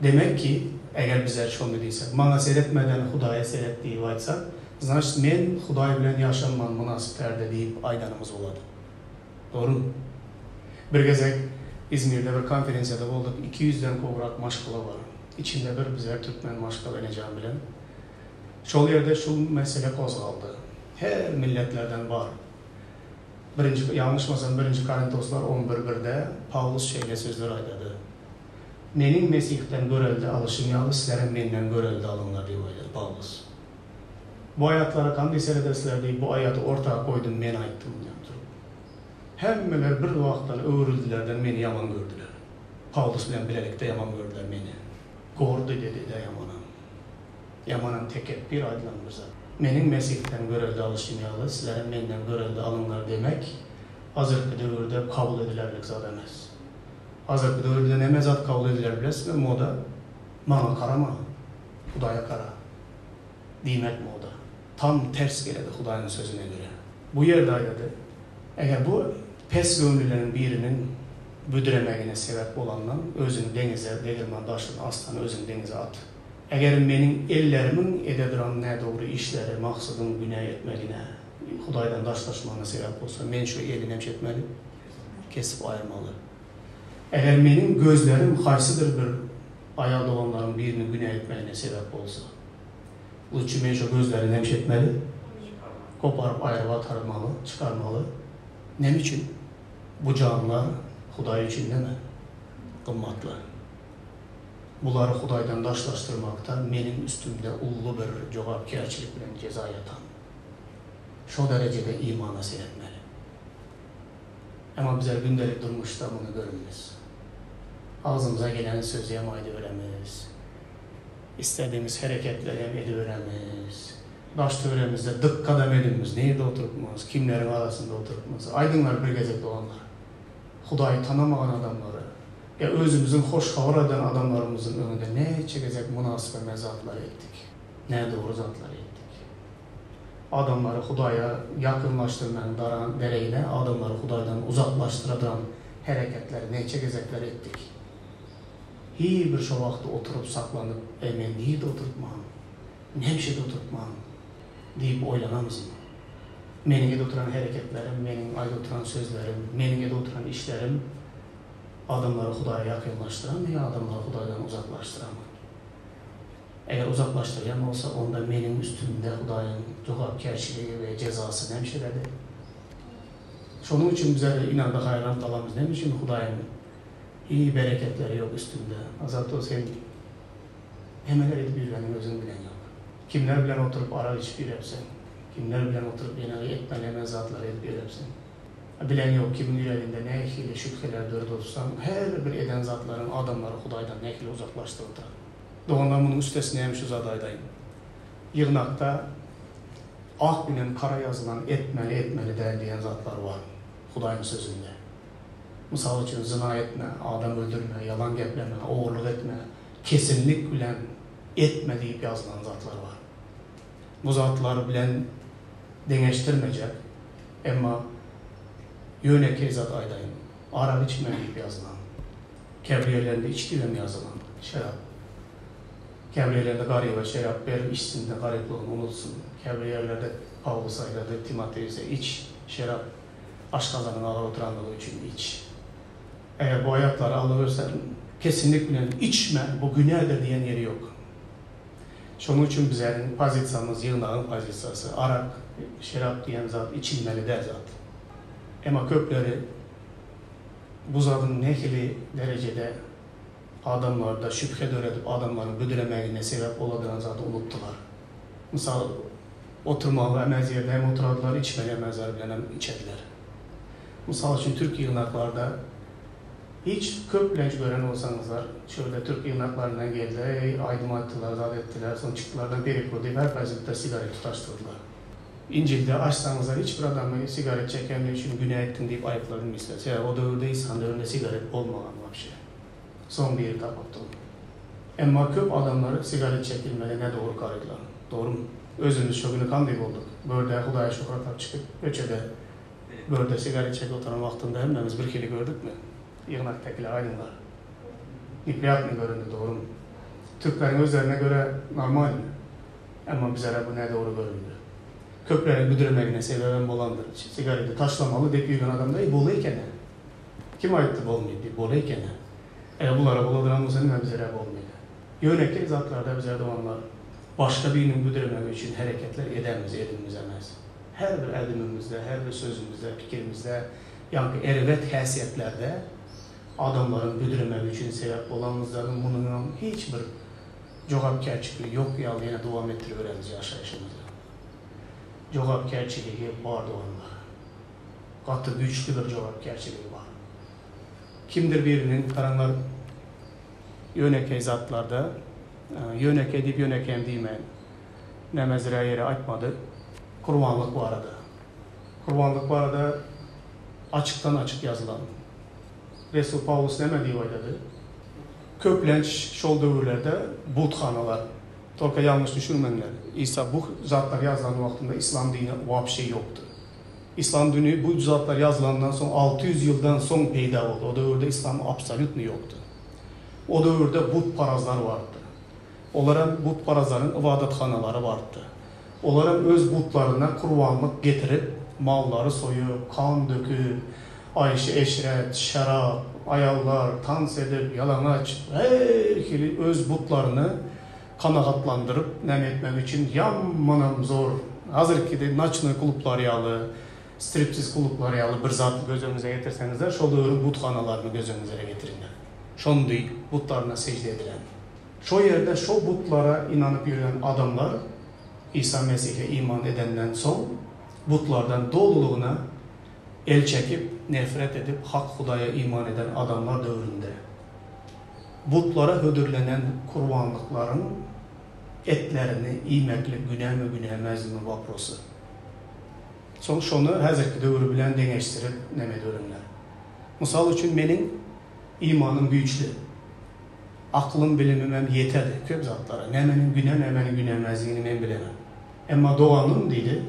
Demek ki eğer bizler şunu değilsek, bana seyretmeden Hudaya seyret diye aytsak, значит men Huday bilen yaşanman münasiplerde deyip aydanımız oladı. Doğru mu? Bir gezek İzmir'de bir konferansiyada olduk. 200'den kovrak maşkıla var. İçinde bir bizler Türkmen maşkıla ineceğim bilen. Şol yerde şu mesele kozgaldı. Her milletlerden var. Yanlışmasam 1. Korintoslar 11.1'de Paulus şeyle sözler aydadı. Menin Mesih'ten görelde alışım yalı, sizlerin menden görelde alınlar diye aydadı Paulus. Bu ayatlara kandı seyredesler diye bu ayatı ortaya koydum, men ayttım. Hemmeler bir vaxtdan öğrüldülerden beni yaman gördüler. Paulus bilen bilelikte yaman gördüler beni. Gordu dedi de yaman. Yamanın teket bir aydınlanır zat. Menin Mesih'ten görelde alışım yalı, sizlerin menden görelde alınlar demek, hazırkı dövrde kabul edilerlik zat emez. Hazırkı dövrde neme zat kabul ediler bilesiniz mi? Moda, bana karama, Hudaya kara. Demek moda. Tam ters geledi Hudayın sözüne göre. Bu yerde ayladı. Eğer bu pes gönlülerin birinin büdüremegine sebep olandan özünü denize, delirman daşını aslan özünü denize at. Eğer menin ellerimin edediran ne doğru işleri, maksadım günah etmeline, Hudaydan daşlaşmana sebep olsa, men şu elini emşetmeli, kesip ayırmalı. Eğer menin gözlerim haysıdır bir ayağı olanların birini günah etmeline sebep olsa, bu için men şu gözlerini emşetmeli, koparıp ayrıva atarmalı, çıkarmalı. Ne için? Bu canlar Huday için değil mi? Kımmatlı. Bunları Hudaydan daşlaştırmakta menin üstümde ullu bir cevapkarçılık bilen ceza yatan. Şu derecede imana seyretmeli. Ama bize gündelik durmuşta bunu görünmez. Ağzımıza gelen sözü hem ediveremiz. İstediğimiz hareketleri hem ediveremiz. Daş töremizde dık kadem edimiz. Nerede oturtmaz? Kimlerin arasında oturtmaz? Aydınlar bir gezekte olanlar. Hudayı tanımayan adamları. Ya özümüzün hoş havır eden adamlarımızın önünde ne çekecek münasip mezatlar ettik. Ne doğru zatlar ettik. Adamları Huday'a yakınlaştırmanın daran dereğine, adamları Huday'dan uzaklaştıran hareketleri ne çekecekler ettik. Hiç bir şu vakti oturup saklanıp, men neydi oturtmam, nemşede oturtmam deyip oylanamız mı? Meningede oturan hareketlerim, menin ayda oturan sözlerim, meningede oturan işlerim adamları Huday'a yakınlaştıran ya adamları Huday'dan uzaklaştıran mı? Eğer uzaklaştıran olsa onda menin üstünde Huday'ın cevapkarçılığı ve cezası nemşeledi. Şunun için bize inandı hayran kalamız. Ne için Huday'ın iyi bereketleri yok üstünde. Azat o sen hemeler edip yürüyenin özün bilen yok. Kimler bilen oturup ara içip yürüyepsen. Kimler bilen oturup yine etmeleme zatları edip yürüyepsen. Bilen yok kimin yüreğinde ne ehli şüpheler dört olsam her bir eden zatların adamları Huday'dan ne ehli uzaklaştırdı. Doğandan bunun üstesine şu zadaydayım. Yığınakta ak günen kara yazılan etmeli der diyen zatlar var Huday'ın sözünde. Misal için zina etme, adam öldürme, yalan gepleme, oğurluk etme, kesinlik bilen etme deyip yazılan zatlar var. Bu zatları bilen deneştirmeyecek ama yöneke zat aydayım. Arak içme deyip yazılan. Kebriyelerinde içtiğim yazılan. Şerap. Kebriyelerinde garibe şerap verir, içsin de garipliğini unutsun. Kebriyelerde Pavlus ayladı, Timoteus'e iç, şerap. Aşkazanın ağır oturanlığı için iç. Eğer bu ayakları alıversen kesinlikle içme, bu günahdır diyen yeri yok. Şunun için bizlerin pozisyonumuz, yığınağın pozisyonu, arak, şerap diyen zat içilmeli der zat. Ama köpleri bu zatın nehli derecede adamlarda şüphe öğretip adamların büdüremeğine sebep oladığını zatı unuttular. Misal oturmalı emez yerde hem oturadılar, içmeli emezler bile hem içediler. Misal için Türk yığınaklarda hiç köplenç gören olsanızlar, şöyle Türk yığınaklarından geldi, aydım attılar, zat ettiler, sonra çıktılardan periklo deyip her payızlıkta sigaret tutaştırdılar. İncil'de açsanızlar hiçbir adamı sigaret çekenler için günah ettin deyip ayıplarını misler. O dövrde insan dövründe sigaret olmayan bir şey. Son bir yeri kapattı. Ama köp adamları sigaret çekilmeli ne doğru karıdılar. Doğru mu? Özümüz şokunu kandık olduk. Böyle Hudaya şokratar çıkıp göçede böyle sigaret çekip oturan vaktinde hemimiz bir kere gördük mü? Yığınaktakiler aydınlar. İpliyat mı göründü, doğru mu? Türklerin özlerine göre normal mi? Ama bize bu ne doğru göründü. Köprülerin müdüremegine sebeben olandır. Sigareti taşlamalı deyip yürüyen adam da boluyken ne? Kim aitti bolmaydı deyip boluyken ne? Bunlara boladıran bu senin bize rab olmaydı. Yönekli zatlarda bize doğanlar başka birinin müdüremegi için hareketler edemiz emez. Her bir edimimizde, her bir sözümüzde, fikrimizde, yani erivet hasiyetlerde adamların müdüremegi için sebep olanımızların bunun hiçbir cevapkarçılığı yok ya yine devam ettiriyoruz yaşayışımızda. Cevapkarçılığı vardı onlar. Katı güçlü bir cevapkarçılığı var. Kimdir birinin karanlar yöneke zatlarda, yöneke deyip yönekem demeyin. Nemezire yeri aytmadı. Kurbanlık bu arada. Kurbanlık bu arada açıktan açık yazılan. Resul Paulus neme diye oyladı? Köplenç şol dövrlerde butxanalar. Torka yanlış düşünmenler. İsa bu zatlar yazılan vaktinde İslam dini vapşe yoktu. İslam dini bu zatlar yazılandan sonra 600 yıldan son peyda oldu. O dövrde İslam absolut mu yoktu? O dövrde but parazlar vardı. Onların but parazların ibadatxanaları vardı. Onların öz butlarına kurbanlık getirip malları soyup, kan döküp, ayşe eşret, şarap, ayallar, dans edip, yalanaç, herkili öz butlarını kanakatlandırıp nem etmek için yamanam zor. Hazırki de naçlı kulüpler yalı, striptiz kulüpler yalı bir zat gözünüze getirseniz de şu dövrün butxanalarını gözünüze getirinler. Şonu değil, butlarına secde edilen. Şu yerde şu butlara inanıp yürüyen adamlar İsa Mesih'e iman edenden son butlardan doluluğuna el çekip nefret edip hak Hudaya iman eden adamlar dövründe butlara hödürlenen kurbanlıkların etlerini iymeklik güne mi günemez mi vaprosu. Son şonu hazırki dövrü bilen deneştirip neme dörünler. Misal için benim imanım güçlü. Aklım bilimim yeterli köp zatlara. Nemenin güne nemenin günemezliğini ben bilemem. Ama doğanın dedi,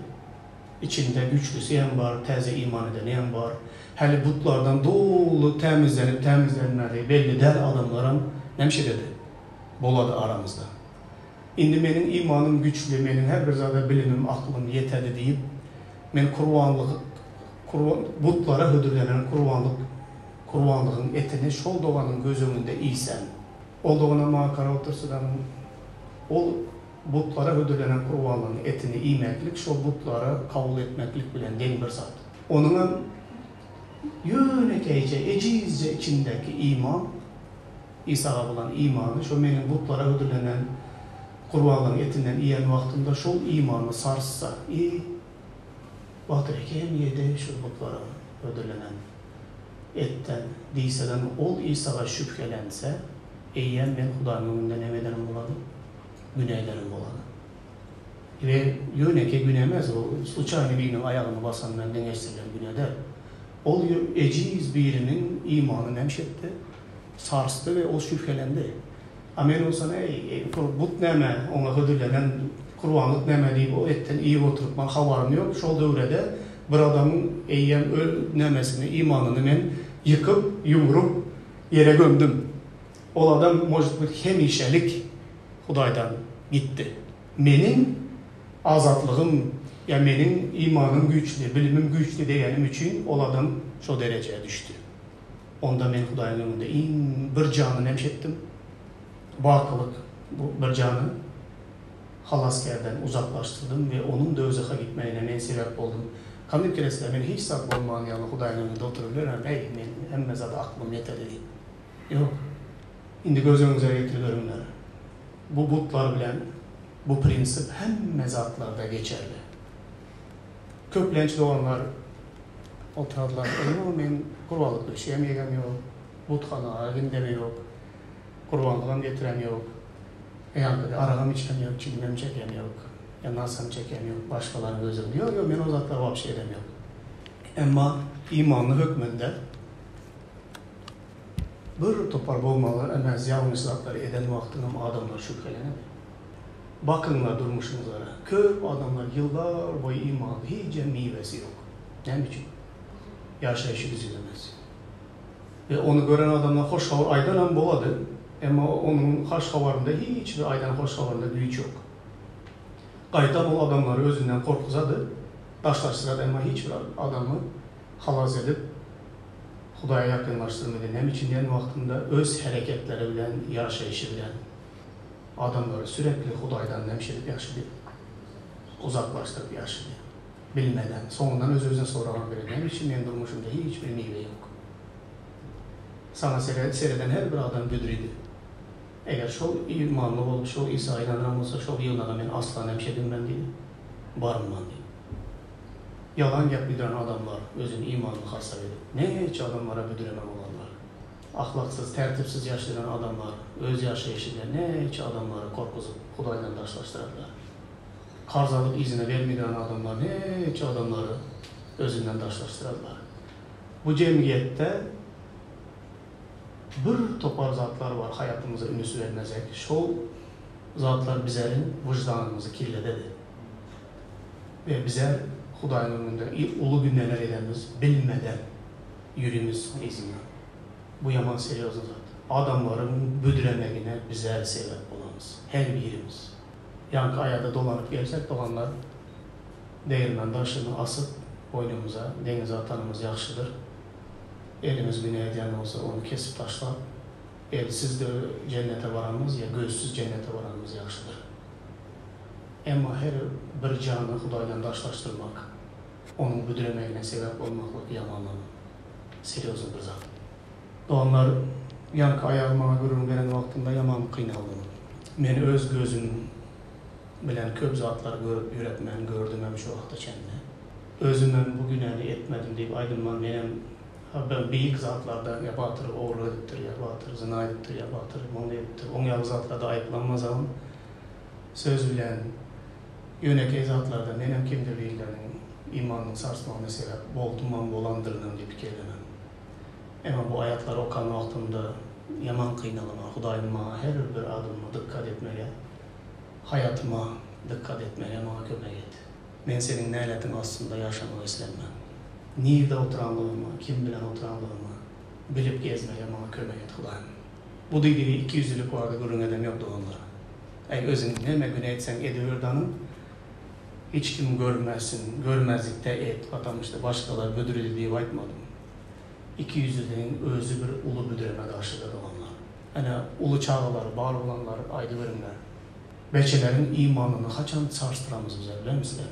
içinde güçlüsü en var, teze iman eden en var. Hele butlardan dolu temizlenip temizlenmeli belli der adamlarım nemşe dedi. Boladı aramızda. İndi benim imanım güçlü, benim her bir zada bilimim, aklım yeterli deyip ben butlara hödürlenen kurbanlığın etini şol doğanın göz önünde iyisen, o doğana makara otursudan o butlara hödürlenen kurbanlığın etini iymeklik, şu butlara kabul etmeklik bilen den bir zat. Onun yönekeyce, ecizce içindeki iman, İsa'ya olan imanı, şu benim butlara hödürlenen kurbanlığın etinden yiyen vaktinde şu imanı sarssa, Bahtırki hem yedi şu butlara ödülenen etten, diyseden ol İsa'ya şüphelense, eyyen ben Huda'nın önünde nemelerim buladım, güneylerim buladım. Ve yöneke günemez o, suçayını birinin ayağını basan benden geçsirler günede. Ol eciz birinin imanı nemşetti, sarstı ve o şüphelendi. Amen olsana but neme, ona ödülenen kurbanlık neme deyip o etten iyi oturtman havarım yok. Şu dövrede bir adamın eyyem nemesini, imanını ben yıkıp, yumurup yere gömdüm. O adam mojitlik hemişelik Hudaydan gitti. Benim azatlığım, ya benim imanım güçlü, bilimim güçlü diyenim için o adam şu dereceye düştü. Onda ben Hudayın önünde bir canı nemşettim. Bakılık bu bir canı halaskerden uzaklaştırdım ve onun da özeha gitmeyine men sebep oldum. Kandık keresinde beni hiç saklı olmayan yanı Hudayın önünde otururlar. Hey, hem mezada aklım yeterli değil. Yok. Şimdi göz önünüze getiriyorlar. Bu butlar bilen bu prensip hem mezatlarda geçerli. Köplenç doğanlar oturarlar. Ben kurbanlıklı şeyim yegem yok. Butxana, gündeme yok. Kurbanlığım getirem yok. Yani arağım içem yok, çilimem çekem yok. Yanasam çekem yok, başkalarının gözüm yok. Yok, ben o zatlara vapşe edem yok. Ama imanlı hükmünde bir topar bolmalı, emez yanlış zatları eden vaktinin adamlar şüphelenir. Bakınlar durmuşunuzlara. Köp adamlar yıllar boyu imanlı, hiç meyvesi yok. Ne biçim? Yaşayışı düzülemez. Ve onu gören adamlar hoş havur aydan boladı. Ama onun hoş havarında hiçbir aydan hoş havarında güç yok. Qaytan o adamları özünden korkuzadı. Taşlaştıradı ama hiçbir adamı halaz edip Hudaya yakınlaştırmadı. Nem için diyen vaktinde öz hareketleri bilen, yaşayışı bilen adamları sürekli Hudaydan nemşedip yaşadı. Uzaklaştırıp yaşadı. Bilmeden, sonundan öz-özüne soralan biri. Nem için ben durmuşumda hiçbir meyve yok. Sana seyreden her bir adam güdürüydü. Eğer şu imanlı olup şu İsa'ya inanan olsa şu yıllara ben asla nemşedim ben değil, barım ben değil. Yalan yapmayan adamlar özünün imanını hasta edip, ne hiç adamlara güdüremem olanlar. Ahlaksız, tertipsiz yaşayan adamlar, öz yaşayışıyla ne hiç adamları korkuzup Hudayla taşlaştırırlar. karzalık izine vermeden adamlar neçe adamları özünden taşlaştırarlar. Bu cemiyette bir topar zatlar var hayatımıza ünüsü vermezek. Şol zatlar bizlerin vicdanımızı kirlededi. Ve bizler Hudayın önünde ulu günler edemiz bilmeden yürümüz izine. Bu yaman seriyoz zat. Adamların büdüremegine bizler sebep olamız. Her birimiz. Yankı ayada dolanıp gelsek dolanlar değirmen taşını asıp boynumuza denize atanımız yaxşıdır. Elimiz güneye diyen olsa onu kesip taşlap elsiz de cennete varamız ya gözsüz cennete varamız yaxşıdır. Ama her bir canı Hudayla taşlaştırmak, onun büdüremegine sebep olmaklık yamanlama. Seriyoz bir zat. Doğanlar yankı ayağıma görün veren vaktinde yaman kıynaldım. Men öz gözüm bilen köp zatlar görüp yürekmen gördüm hem şu vakta kendine. Özümden bu günahını etmedim deyip aydınman benim beyik zatlarda ya batır oğru ediptir, ya batır zina ediptir, ya batır onu ediptir. On yalı zatlarda ayıplanmaz ama söz bilen yönekey zatlarda benim kimdirliğilerinin imanının sarsmağına sebep boltumman bolandırdım deyip fikirlemem. Ama bu ayatlar okan vaktinde yaman kıynalıma, Hudayıma her bir adıma dikkat etmeye, hayatıma dikkat etmeye bana kömek et. Ben senin neyletin aslında yaşamak istemem. Nerede oturanlığımı, kim bilen oturanlığımı bilip gezmeye bana kömek et Hudayım. Bu dediği 200'lük vardı görün edem yoktu onlara. Ey özün neme güne etsen ediyordanım, hiç kim görmezsin, görmezlikte et, atamıştı başkalar bödürülü diye aytmadım. 200'lüğün özü bir ulu büdüreme karşıda olanlar. Yani ulu çağlar, bağlı olanlar, aydı verimler. Beçelerin imanını kaçan sarstıramız bize bilir misiniz?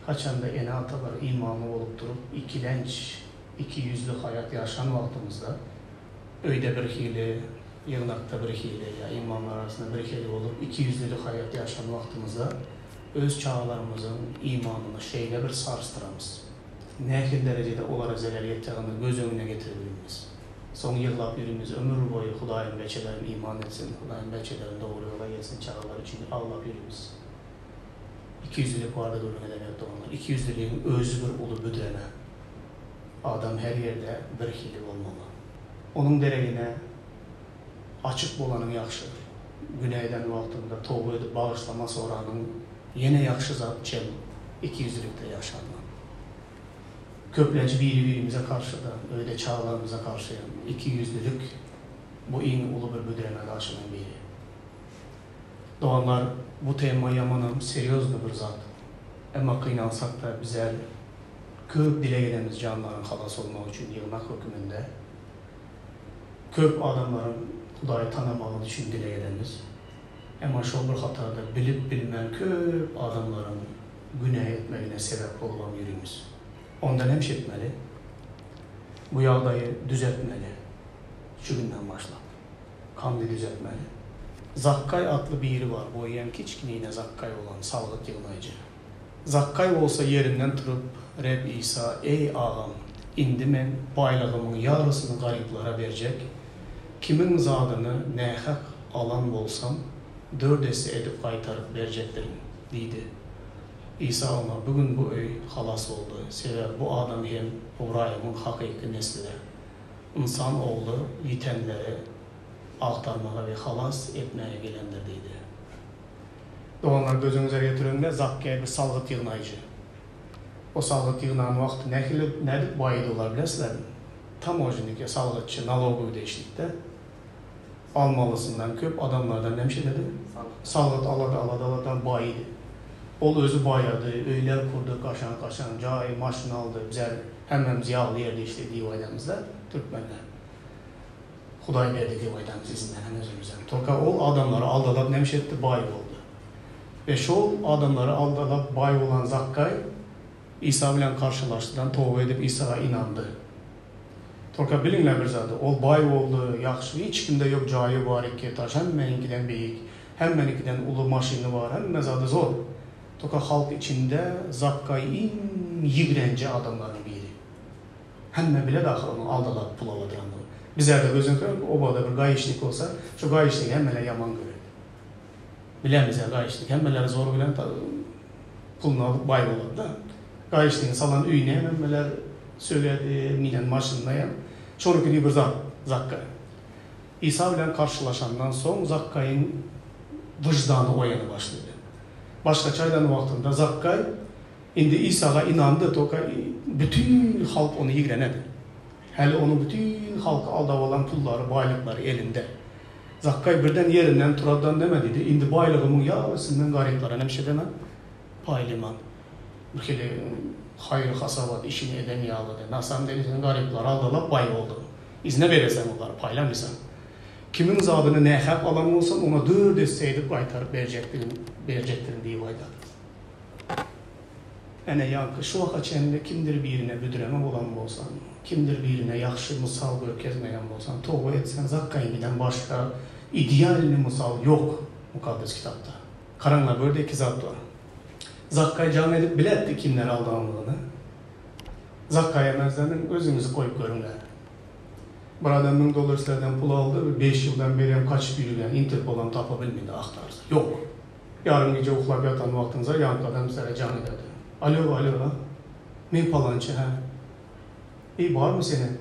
Kaçan da ene ataları imanlı olup durup ikilenç, 200'lük hayat yaşan vaktimizde öyde bir hile, yığınakta bir hile ya imamlar arasında bir hile olup 200'lük hayat yaşan vaktimizde öz çağlarımızın imanını şeyle bir sarstıramız. Nehir derecede olara zelal yettiğini göz önüne getirebiliriz. Son yıllap yürümüz ömür boyu Hudayın beçelerin iman etsin, Hudayın beçelerin doğru yola gelsin çağlar için Allah yürümüz. 200'lük vardı durun edemek doğanlar. 200'lüğün özü bir ulu büdüreme. Adam her yerde bir hili olmalı. Onun deregine açık bolanın yaxşıdır. Güneyden vaktinde toğu edip bağışlaması oranın yine yaxşı zat çem 200'lükte yaşanma. Köpleci birimize karşı da, öyle çağlarımıza karşı 200'lülük bu en ulu bir büdüreme karşının biri. Doğanlar bu tema yamanım, seriyoz bir zat. Ama kıynalsak da bizler köp dile gelemiz canların halas olmak için yığınak hükümünde. Köp adamların Hudayı tanımalı için dile gelemiz. Ama şu bir hatada bilip bilmeyen köp adamların günah etmeğine sebep olan yürümüz. Ondan hemşetmeli, bu yağdayı düzeltmeli, şu günden başlap, kanlı düzeltmeli. Zakkay adlı biri var, bu yiyen kiçkiniğine Zakkay olan salgıt yığınayıcı. Zakkay olsa yerinden turup, Reb İsa, ey ağam, indi men baylığımın yarısını gariplara verecek, kimin zadını nehak alan bolsam, dördesi edip kaytarıp vereceklerim, deydi. İsa ona bugün bu öy halas oldu. Sebep bu adam hem Hurayım'ın hakiki neslidir. İnsan oğlu yitenleri aktarmaya ve halas etmeye gelendir deydi. Doğanlar gözünüze getirince Zakkaya bir salgıt yığınayıcı. O salgıt yığınan vakti nedir bayıdı olabilirsiniz? Tam orijinlik salgıtçı nalogu ödeşlikte almalısından köp adamlardan demiş dedi. Salgıt aladan bayıdı. Ol özü bayadı, öyler kurdu, kaşan, cahil maşını aldı, bizler hemmemiz yağlı yerde işte divaydamızda, Türkmenler. Huday verdi divaydamız izinden hem özümüzden. Toka ol adamları aldalap nemiş etti, bay oldu. Ve şu adamları aldalap bay olan Zakkay, İsa ile karşılaştıdan toğu edip İsa'ya inandı. Toka bilinler bir zaten, ol bay oldu, yaxşı, hiç kimde yok cahil var iki taş, hemmeninkinden büyük, hemmeninkinden ulu maşini var, hemme zaten zor. Toka halk içinde Zakkay yigrenci adamların biri. Hemme bile daxil onu aldılar pulavadıranlar. Bizler de gözün görüp, obada bir gayişlik olsa, şu gayişliği hemmeler yaman görür. Bilen bize gayişlik, hemmeleri zor bilen pulunu alıp bay oladı da. Gayıştığını salan üyüne hemenmeler söyledi, minen maşınlayan. Çorukunu bir Zakkay. İsa ile karşılaşandan son Zakkay'ın vicdanı oyana başladı. Başka çaydan vaktinde Zakkay indi İsa'ga inandı, toka bütün halk onu yigrenedi. Hele onu bütün halkı aldab olan pulları, baylıkları elinde. Zakkay birden yerinden turadan demedi. İndi baylığımın yağısından gariplere ne bir şey demem. Payliman. Bir kere hayır hasabat işini eden yağladı. Nasam denizinin garipleri aldalap bay oldu. İzne veresen onları paylamışsan. Kimin zadını ne hak alan olsan ona dur deseydik baytarıp verecektirin diye vayda. Ene yankı şu vaka çeninde kimdir birine büdüreme olan bolsan, kimdir birine yakşı misal görkezmeyen bolsan, toğu etsen Zakkay'ın başka idealini misal yok mukaddes kitapta. Karanla böyle iki zat var. Zakkay can edip biletti kimler aldığını. Zakkay'a mezlerinin özünüzü koyup görünler. Bir adam $1000 sizlerden pul aldı, 5 yıldan beri kaç biriyle Interpol'dan tapabilmedi, aktarsın. Yok. Yarın gece uxlap yatan vaxtınıza yankı adam sizlere can ederdi. Alo, men palançı ha. İyi var mı senin?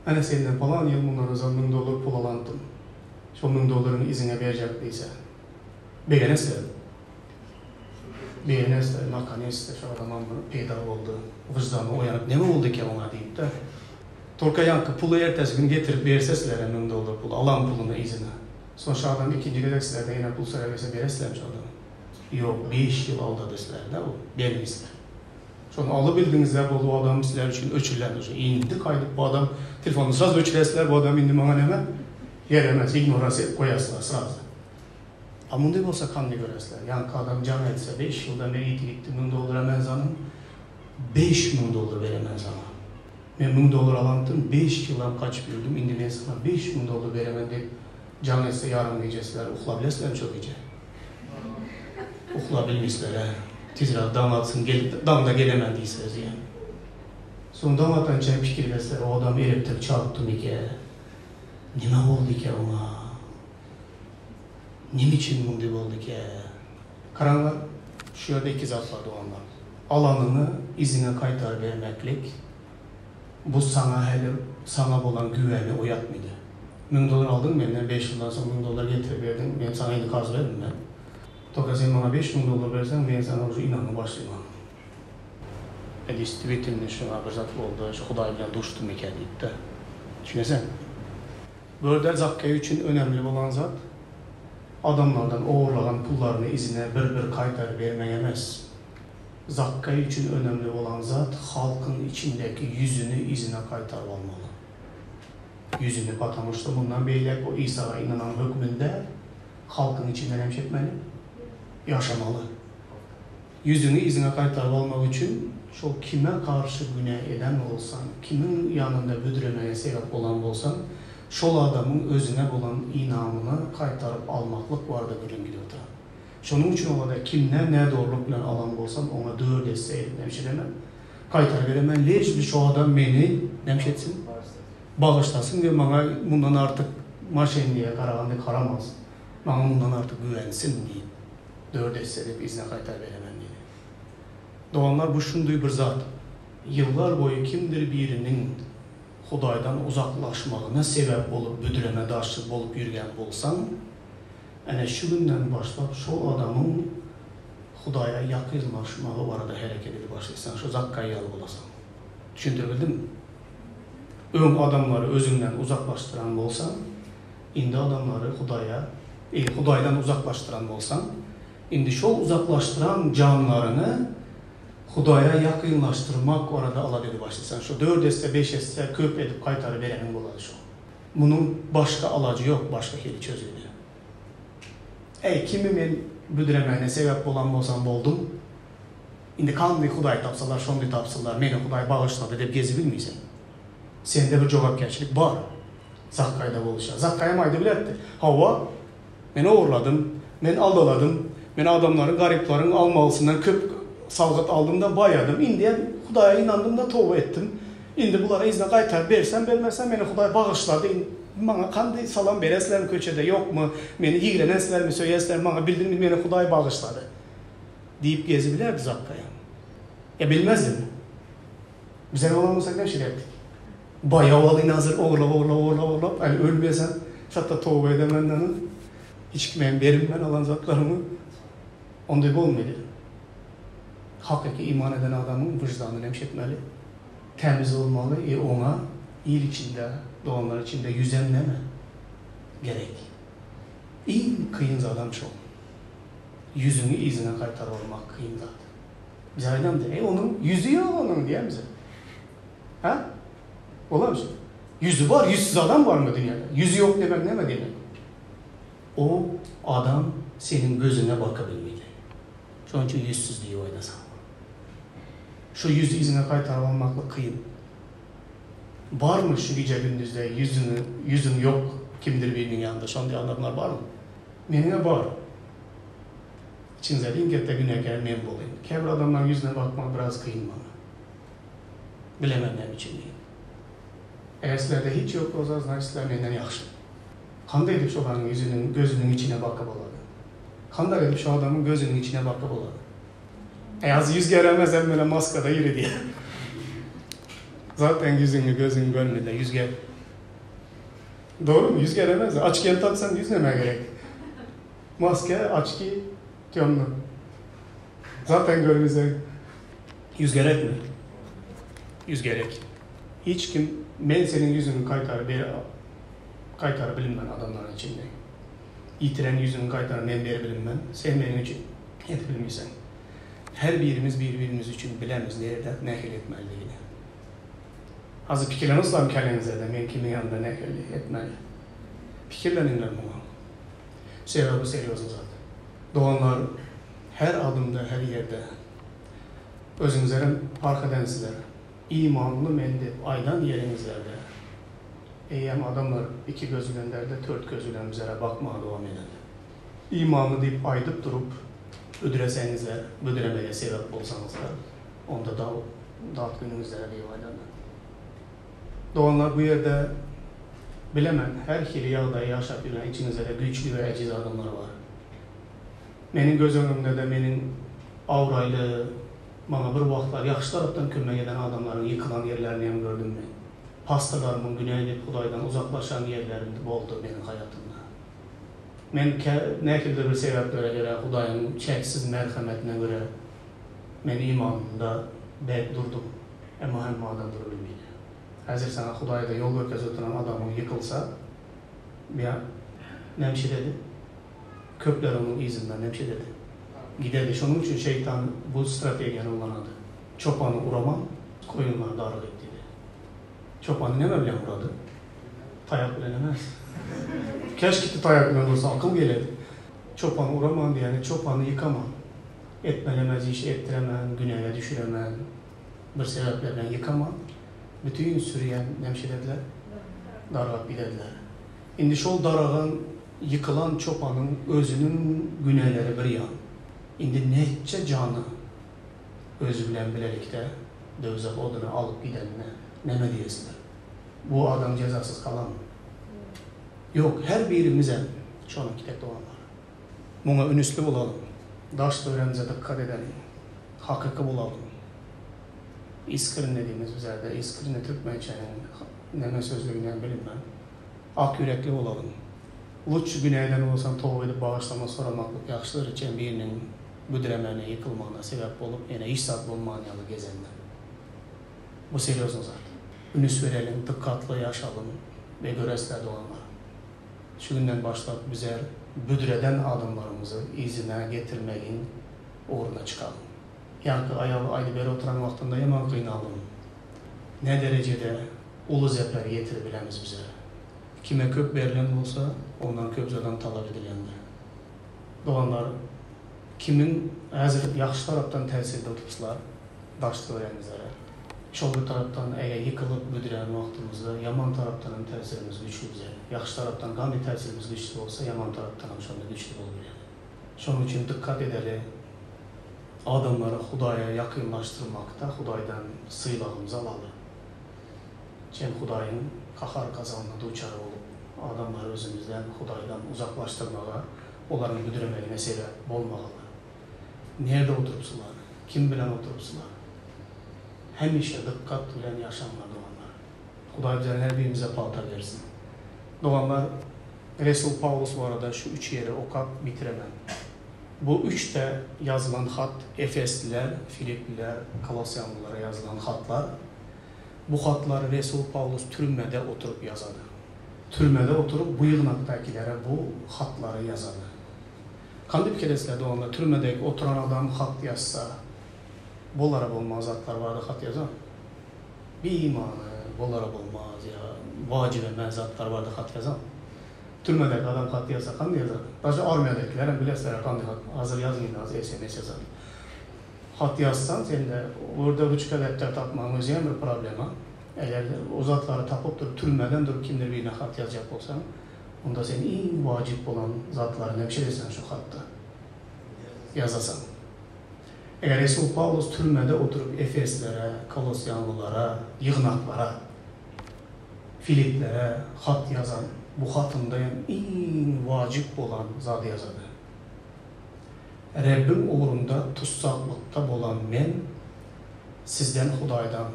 Hani senden falan yıl bundan özel $1000 pul alandım. Şu $1000'ın izine verecek değilse. Beğenirse. Beğenirse, nakanirse şu adamın peyda oldu. Vicdanı uyanıp ne mi oldu ki ona deyip de. Torka yankı pulu ertesi gün getirip verirse sizlere $1000 pul, alan pulunu izine. Sonra şu adam ikinci gedek sizlerde yine pul sıra verse verirseler şu adamı. Yok, 5 yıl aldadı sizlerde o, benim Şunu alıbildinizler bu adam sizler için ölçülendir. İndi kaydıp bu adam telefonu sırası ölçülesiler, bu adam indi bana neme yeremez, ignorası koyasılar sırası. Ama ne olsa kanlı göresler. Yani adam can etse 5 yıldan beri itilikti, $1000 emezanım, $5000 veremez ama. Ben $1000 alantım, 5 yıldan kaç bildim, indi ben sana $5000 veremem deyip can etse yarın diyecekler, uxulabilesler çok iyice. Uxulabilmişler ha. Tizra damatsın, damda gelemediyseniz yani. Sonra damattan çay fikirlesler, o adam eriptir, çarptım ki. Nime oldu ki ona? Nim için bunday oldu ki? Karanlar, şu yerde iki zat vardı onlar. Alanını izine kaytar vermeklik, bu sana olan güveni oyatmaydı. $1000 aldın benden, 5 yıldan sonra $1000 getir verdin, ben sana indi karşı verdim ben. Toka sen bana $5000 versen, ben sana o inanı başlayayım. Edis Twitter'ın şuna bir zat oldu, şu Huday bilen dostum iken deyip de. Düşünesen. Böyle Zakkay için önemli olan zat, adamlardan uğurlanan pullarını izine bir kaytar vermeyemez. Zakkay için önemli olan zat, halkın içindeki yüzünü izine kaytar olmalı. Yüzünü katamıştı. Bundan beylek o İsa'ya inanan hükmünde halkın içinden hemşetmeli, yaşamalı. Yüzünü izine kaytar olmak için şu kime karşı günah eden olsan, kimin yanında büdüremeye sebep olan olsan, şol adamın özüne olan inamını kaytarıp almaklık vardı gülüm gidiyordu. Şunun için olada kimden ne doğruluk bilen alan olsam ona dur deseydim, nemşe demem. Kaytar veremem, leş bir şu adam beni nemşetsin, bağışlasın ve bana bundan artık maşenliğe karavandı karamaz. Bana bundan artık güvensin diye. Dört essedip izne kaytar veremem diye. Doğanlar bu şunduy bir zat. Yıllar boyu kimdir birinin Hudaydan uzaklaşmağına sebep olup, büdüreme daşçı olup yürüyen bolsan, yani şu günden başlayıp şu adamın Hudaya yakınlaşmağı o arada hareket edip başlaysan, şu Zakkay'ı alıp olasın. Düşündürebildim mi? Ön adamları özünden uzaklaştıran bolsan, indi adamları Hudaydan uzaklaştıran bolsan, indi şu uzaklaştıran canlarını Hudaya yakınlaştırmak orada alabildi başlasan. Şu 4 etse 5 etse köp edip kaytarı verenin buladı şu. Bunun başka alacı yok, başka keli çözüldü. Kimi ben büdüremeyene sebep olan bolsam boldum. İndi kanlı Huday tapsalar, şondu tapsalar, meni Huday bağışladı deyip gezi bilmeysen. Sende bir cevapkerçilik var. Zakkay'da buluşa. Zakkay'a maydı biletti. Hava, beni uğurladım, ben aldaladım, ben adamların, gariplerin almalısından köp salgıt aldığımda bayadım. İndi Huday'a inandım da tövbe ettim. İndi bunlara izne kaytar versem, vermezsem beni Huday bağışladı. Bana kandı salam beresler köçede yok mu? Beni yigrenesler mi, söyesler bana bildirin beni Huday bağışladı. deyip gezibilerdi zatkaya. Ya bilmezdim. Bize ne olamazsak ne şey ettik. Bayağı olayın hazır oğla. Yani ölmeyesen hatta tövbe edemenden hiç kimden berim ben alan zatlarımı onda bir olmaydı. Hakiki iman eden adamın vicdanını nemşetmeli. Temiz olmalı. Ona iyilik içinde, doğanlar içinde yüzenleme gerek. En kıyın adam şu. Yüzünü izine kaytar olmak kıyın zaten. Bize adam da, onun yüzü yok onun diye bize. Ha? Olar mısın? Yüzü var, yüzsüz adam var mı dünyada? Yüzü yok demek ne mi demek? O adam senin gözüne bakabilmeli. Şu an için yüzsüz diye oynasan. Şu yüzü izine kaytar olmakla kıyın. Var mı şu gece gündüzde yüzün yok kimdir birinin yanında? Şu anda adamlar var mı? Benimle var. İçinize deyin ki de güne gelmeyen bulayım. Kebir adamların yüzüne bakmak biraz kıyın bana. Bilemem için değil. Eğer sizlerde hiç yok o zaman sizler benden yaxşı. Kanday edip şu adamın gözünün içine bakıp oladı. Kanday edip şu adamın gözünün içine bakıp oladı. Az yüz göremez hem böyle maskada yürü diye. Zaten yüzünü gözünü görmedi yüz gel. Doğru mu? Yüz göremez. Açken taksan yüz nemeye gerek. Maske açki tiyonlu. Zaten görmezler. Yüz gerek mi? Yüz gerek. Hiç kim ben senin yüzünü kaytarı bilinmen adamların içinde. İtiren yüzünü kaytarı ben beri bilinmen. Sen benim için et bilmişsen. Her birimiz birbirimiz için bilemiz nerede nekil etmeliyiz. Hazır fikirleriniz var mı kendinize de? Ben kimin yanında nekil etmeli? Fikirleninler mi? Sebebi seviyorsunuz zaten. Doğanlar her adımda, her yerde özünüzlerin fark edensizler. İmanlı mendip, aydan yerinizlerde. Eyyem adamlar iki gözüyle derdi, dört gözüyle üzere bakmaya devam eder. İmanlı deyip aydıp durup, ödüresenizler, ödüremeye sebep olsanız da, onda da dağıt gününüzlere diye aydanlar. Doğanlar bu yerde bilemem, her hili yağda yaşap yürüyen içinizde de güçlü ve eciz adamlar var. Benim göz önümde de benim avraylı, bana bir vaxtlar yaxşı taraftan kömək edən adamların yıkılan yerlerini hem gördüm ben. Hastalarımın güneyli Hudaydan uzaklaşan yerlerinde oldu benim hayatımda. Ben ne kilde bir sebeplere göre Huday'ın çeksiz merhametine göre ben imanımda bek durdum. Ama hem adam durabilmeydi. Hazır sana Huday'da yol görkez oturan adamın yıkılsa ya ne şey dedi? Kökler onun izinden ne şey dedi? Giderdi. Şunun için şeytan bu stratejiyi kullanadı. Çopanı uraman, koyunları darık etti. Çopanı ne böyle vuradı? Tayak bilenemez. Keşke tayak bilen olsa akıl gelirdi. Çopanı uraman diyene çopanı yıkaman. Etmelemez işi ettiremen, güneye düşüremen, bir sebeplerden yıkaman. Bütün sürüyen ne şey dediler? Darık bilediler. Şimdi şu darağın yıkılan çopanın özünün güneyleri bir yan. İndi neçe canı özü bilen bilelikte dövzak odunu alıp gidenine neme diyesinler. Bu adam cezasız kalan mı? Yok, her birimize şu an kitap olanlar. Buna ünüslü olalım. Daş öğrenimize dikkat edelim. Hakiki olalım. İskrin dediğimiz üzerinde, iskrini Türkmen içerisinde neme sözlüğünden bilinmem. Ak yürekli olalım. Uç güneyden olsan tövbe edip bağışlama soramaklık yaxşılar için birinin büdüremene, yıkılmana sebep olup yine iş saat bulmanyalı gezenler. Bu seriyorsun zaten. Ünüs verelim, dikkatli yaşalım ve göresler olanlar. Şu günden başlayıp bize büdüreden adımlarımızı izine getirmeyin, uğruna çıkalım. Yankı ayalı aydı beri oturan vaktinde yaman kıynalım. Ne derecede ulu zepleri getirebilemiz bize. Kime köp verilen olsa ondan köp zaten talep edilendir. Doğanlar kimin hazır yaxşı taraftan təsirdə tutuşlar, daşlı öğrenizlere. Şol taraftan eğer yıkılıp büdüren vaxtımızda yaman taraftan təsirimiz güçlü bize. Yaxşı taraftan qanlı təsirimiz güçlü olsa yaman taraftan şonda güçlü olur yani. Şunun için dikkat edelim. Adamları Hudaya yakınlaştırmakta Hudaydan sıylığımızı alalım. Cem Hudayın kahar kazanına duçarı olup adamları özümüzden Hudaydan uzaklaştırmağa, onların büdüremeliğine sebep olmamalı. Nerede oturupsular? Kim bilen oturupsular? Hemişe dikkat bilen yaşamlar doğanlar. Huday bize her birimize paltar versin. Doğanlar, Resul Paulus bu arada şu 3 yeri okap bitiremem. Bu 3'te yazılan hat, Efesliler, Filipliler, Kolosyanlılara yazılan hatlar. Bu hatları Resul Paulus türmede oturup yazadı. Türmede oturup bu yığınaktakilere bu hatları yazadı. Kandı bir keresinde doğanlar, türmedeki oturan adam hat yazsa, bolara olmaz zatlar vardı hat yazan. Bir imanı, bolara olmaz ya, vacibe mezatlar vardı hat yazan. Türmedeki adam hat yazsa, kandı yazar. Daşı armiyadakilerin bilesler kandı hat, hazır yazmayın, hazır SMS yazar. Hat yazsan, sen de orada rüçka defter tapmanın özüyen bir problema. Eğer o zatları tapıp durup, türmeden durup kimdir birine hat yazacak olsan, onda senin en vacip olan zatlarına bir şey desen şu hatta yazasan. Eğer Resul Paulus türmede oturup Efeslere, Kolosyanlılara, yığınaklara, Filiplere hat yazan, bu hatında en vacip olan zat yazadı. Rabbim uğrunda tutsaklıkta olan men, sizden Hudaydan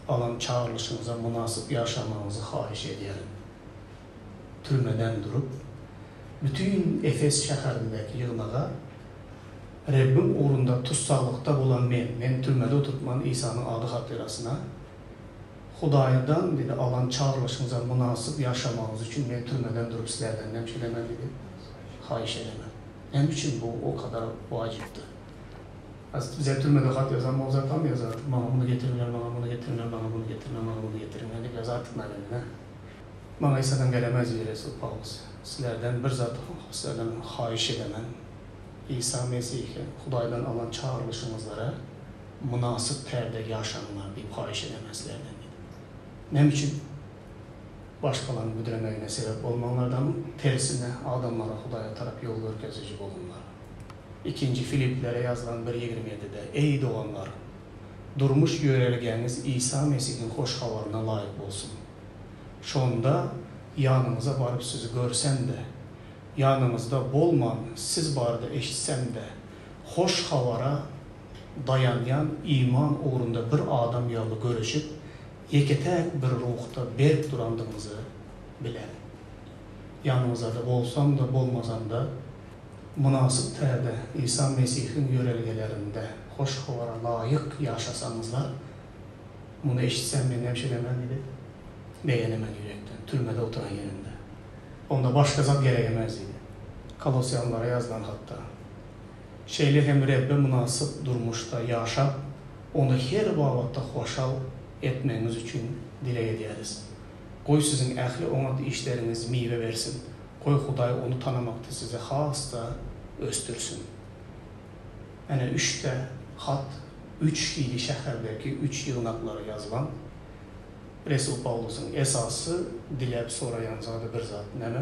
alan çağrılışınıza münasip yaşamanızı xahiş ederim. Türmeden durup, bütün Efes şəhərindəki yığınağa, Rabbim uğrunda tutsaklıkta olan men türmede oturtman İsa'nın adı hatırasına, Hudaydan dedi, alan çağrılışınıza münasip yaşamanız için men türmeden durup sizlerden ne bir şey demem dedi, xahiş edemem. Benim için bu o kadar vaciptir. Bize türmede hat yazan Mozart tam yazar. Bana bunu getirirler, bana bunu getirirler, bana bunu getirirler, bana bunu getirirler. Ne yazar artık ne? Bana İsa'dan gelemez diyor Resul Paulus. Sizlerden bir zat, sizlerden xahiş edemem. İsa Mesih'i Hudaydan alan çağrılışınızlara münasip terde yaşanlar deyip xahiş edemezlerden dedi. Ne için? Başkalarının müdüremeyine sebep olmanlardan tersine adamlara Hudaya taraf yol görkezici bulunlar. 2. Filiplilere yazılan 1.27'de ey doğanlar, durmuş yörelgeniz İsa Mesih'in hoş havarına layık olsun. Şonda yanınıza barıp sizi görsem de, yanınızda bolman siz barıda eşitsem de, hoş havara dayanyan iman uğrunda bir adam yalı görüşüp, yeketek bir ruhta berk durandığınızı bilen. Yanınızda da bolsam da bolmasam da, münasip terde İsa Mesih'in yörelgelerinde hoş havara layık yaşasanızlar, bunu eşitsem ben ne bir şey demem dedi. Beğenemem yürekten, türmede oturan yerinde. Onda başka zat gerekemez dedi. Kolosyanlara yazılan hatta. Şeyler hem Rabbe münasip durmuşta yaşap, onu her vakitte hoşal etmeniz için dile ederiz. Koy sizin ehli ona işleriniz meyve versin. Koy Huday onu tanımakta size hasta östürsün. Yani 3'te hat, 3 ili şəhərdəki 3 yığınaklara yazılan Resul Paulus'un esası dilep sorayan zadı bir zat neme?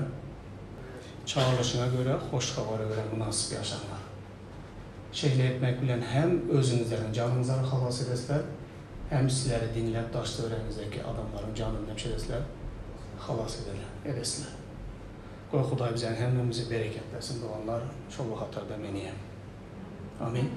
Çağrılışına göre, hoş havara göre münasip yaşanlar. Şeyle etmek bilen hem özünüzlerin canınızları xalas edesler, hem sizleri dinlep daşlı öğrenizdeki adamların canını nemşedesler, xalas edesler. Qoy Xuday bizə həmmimizi berəkətləsin, doğanlar, şolu xatırda meniyəm. Amin.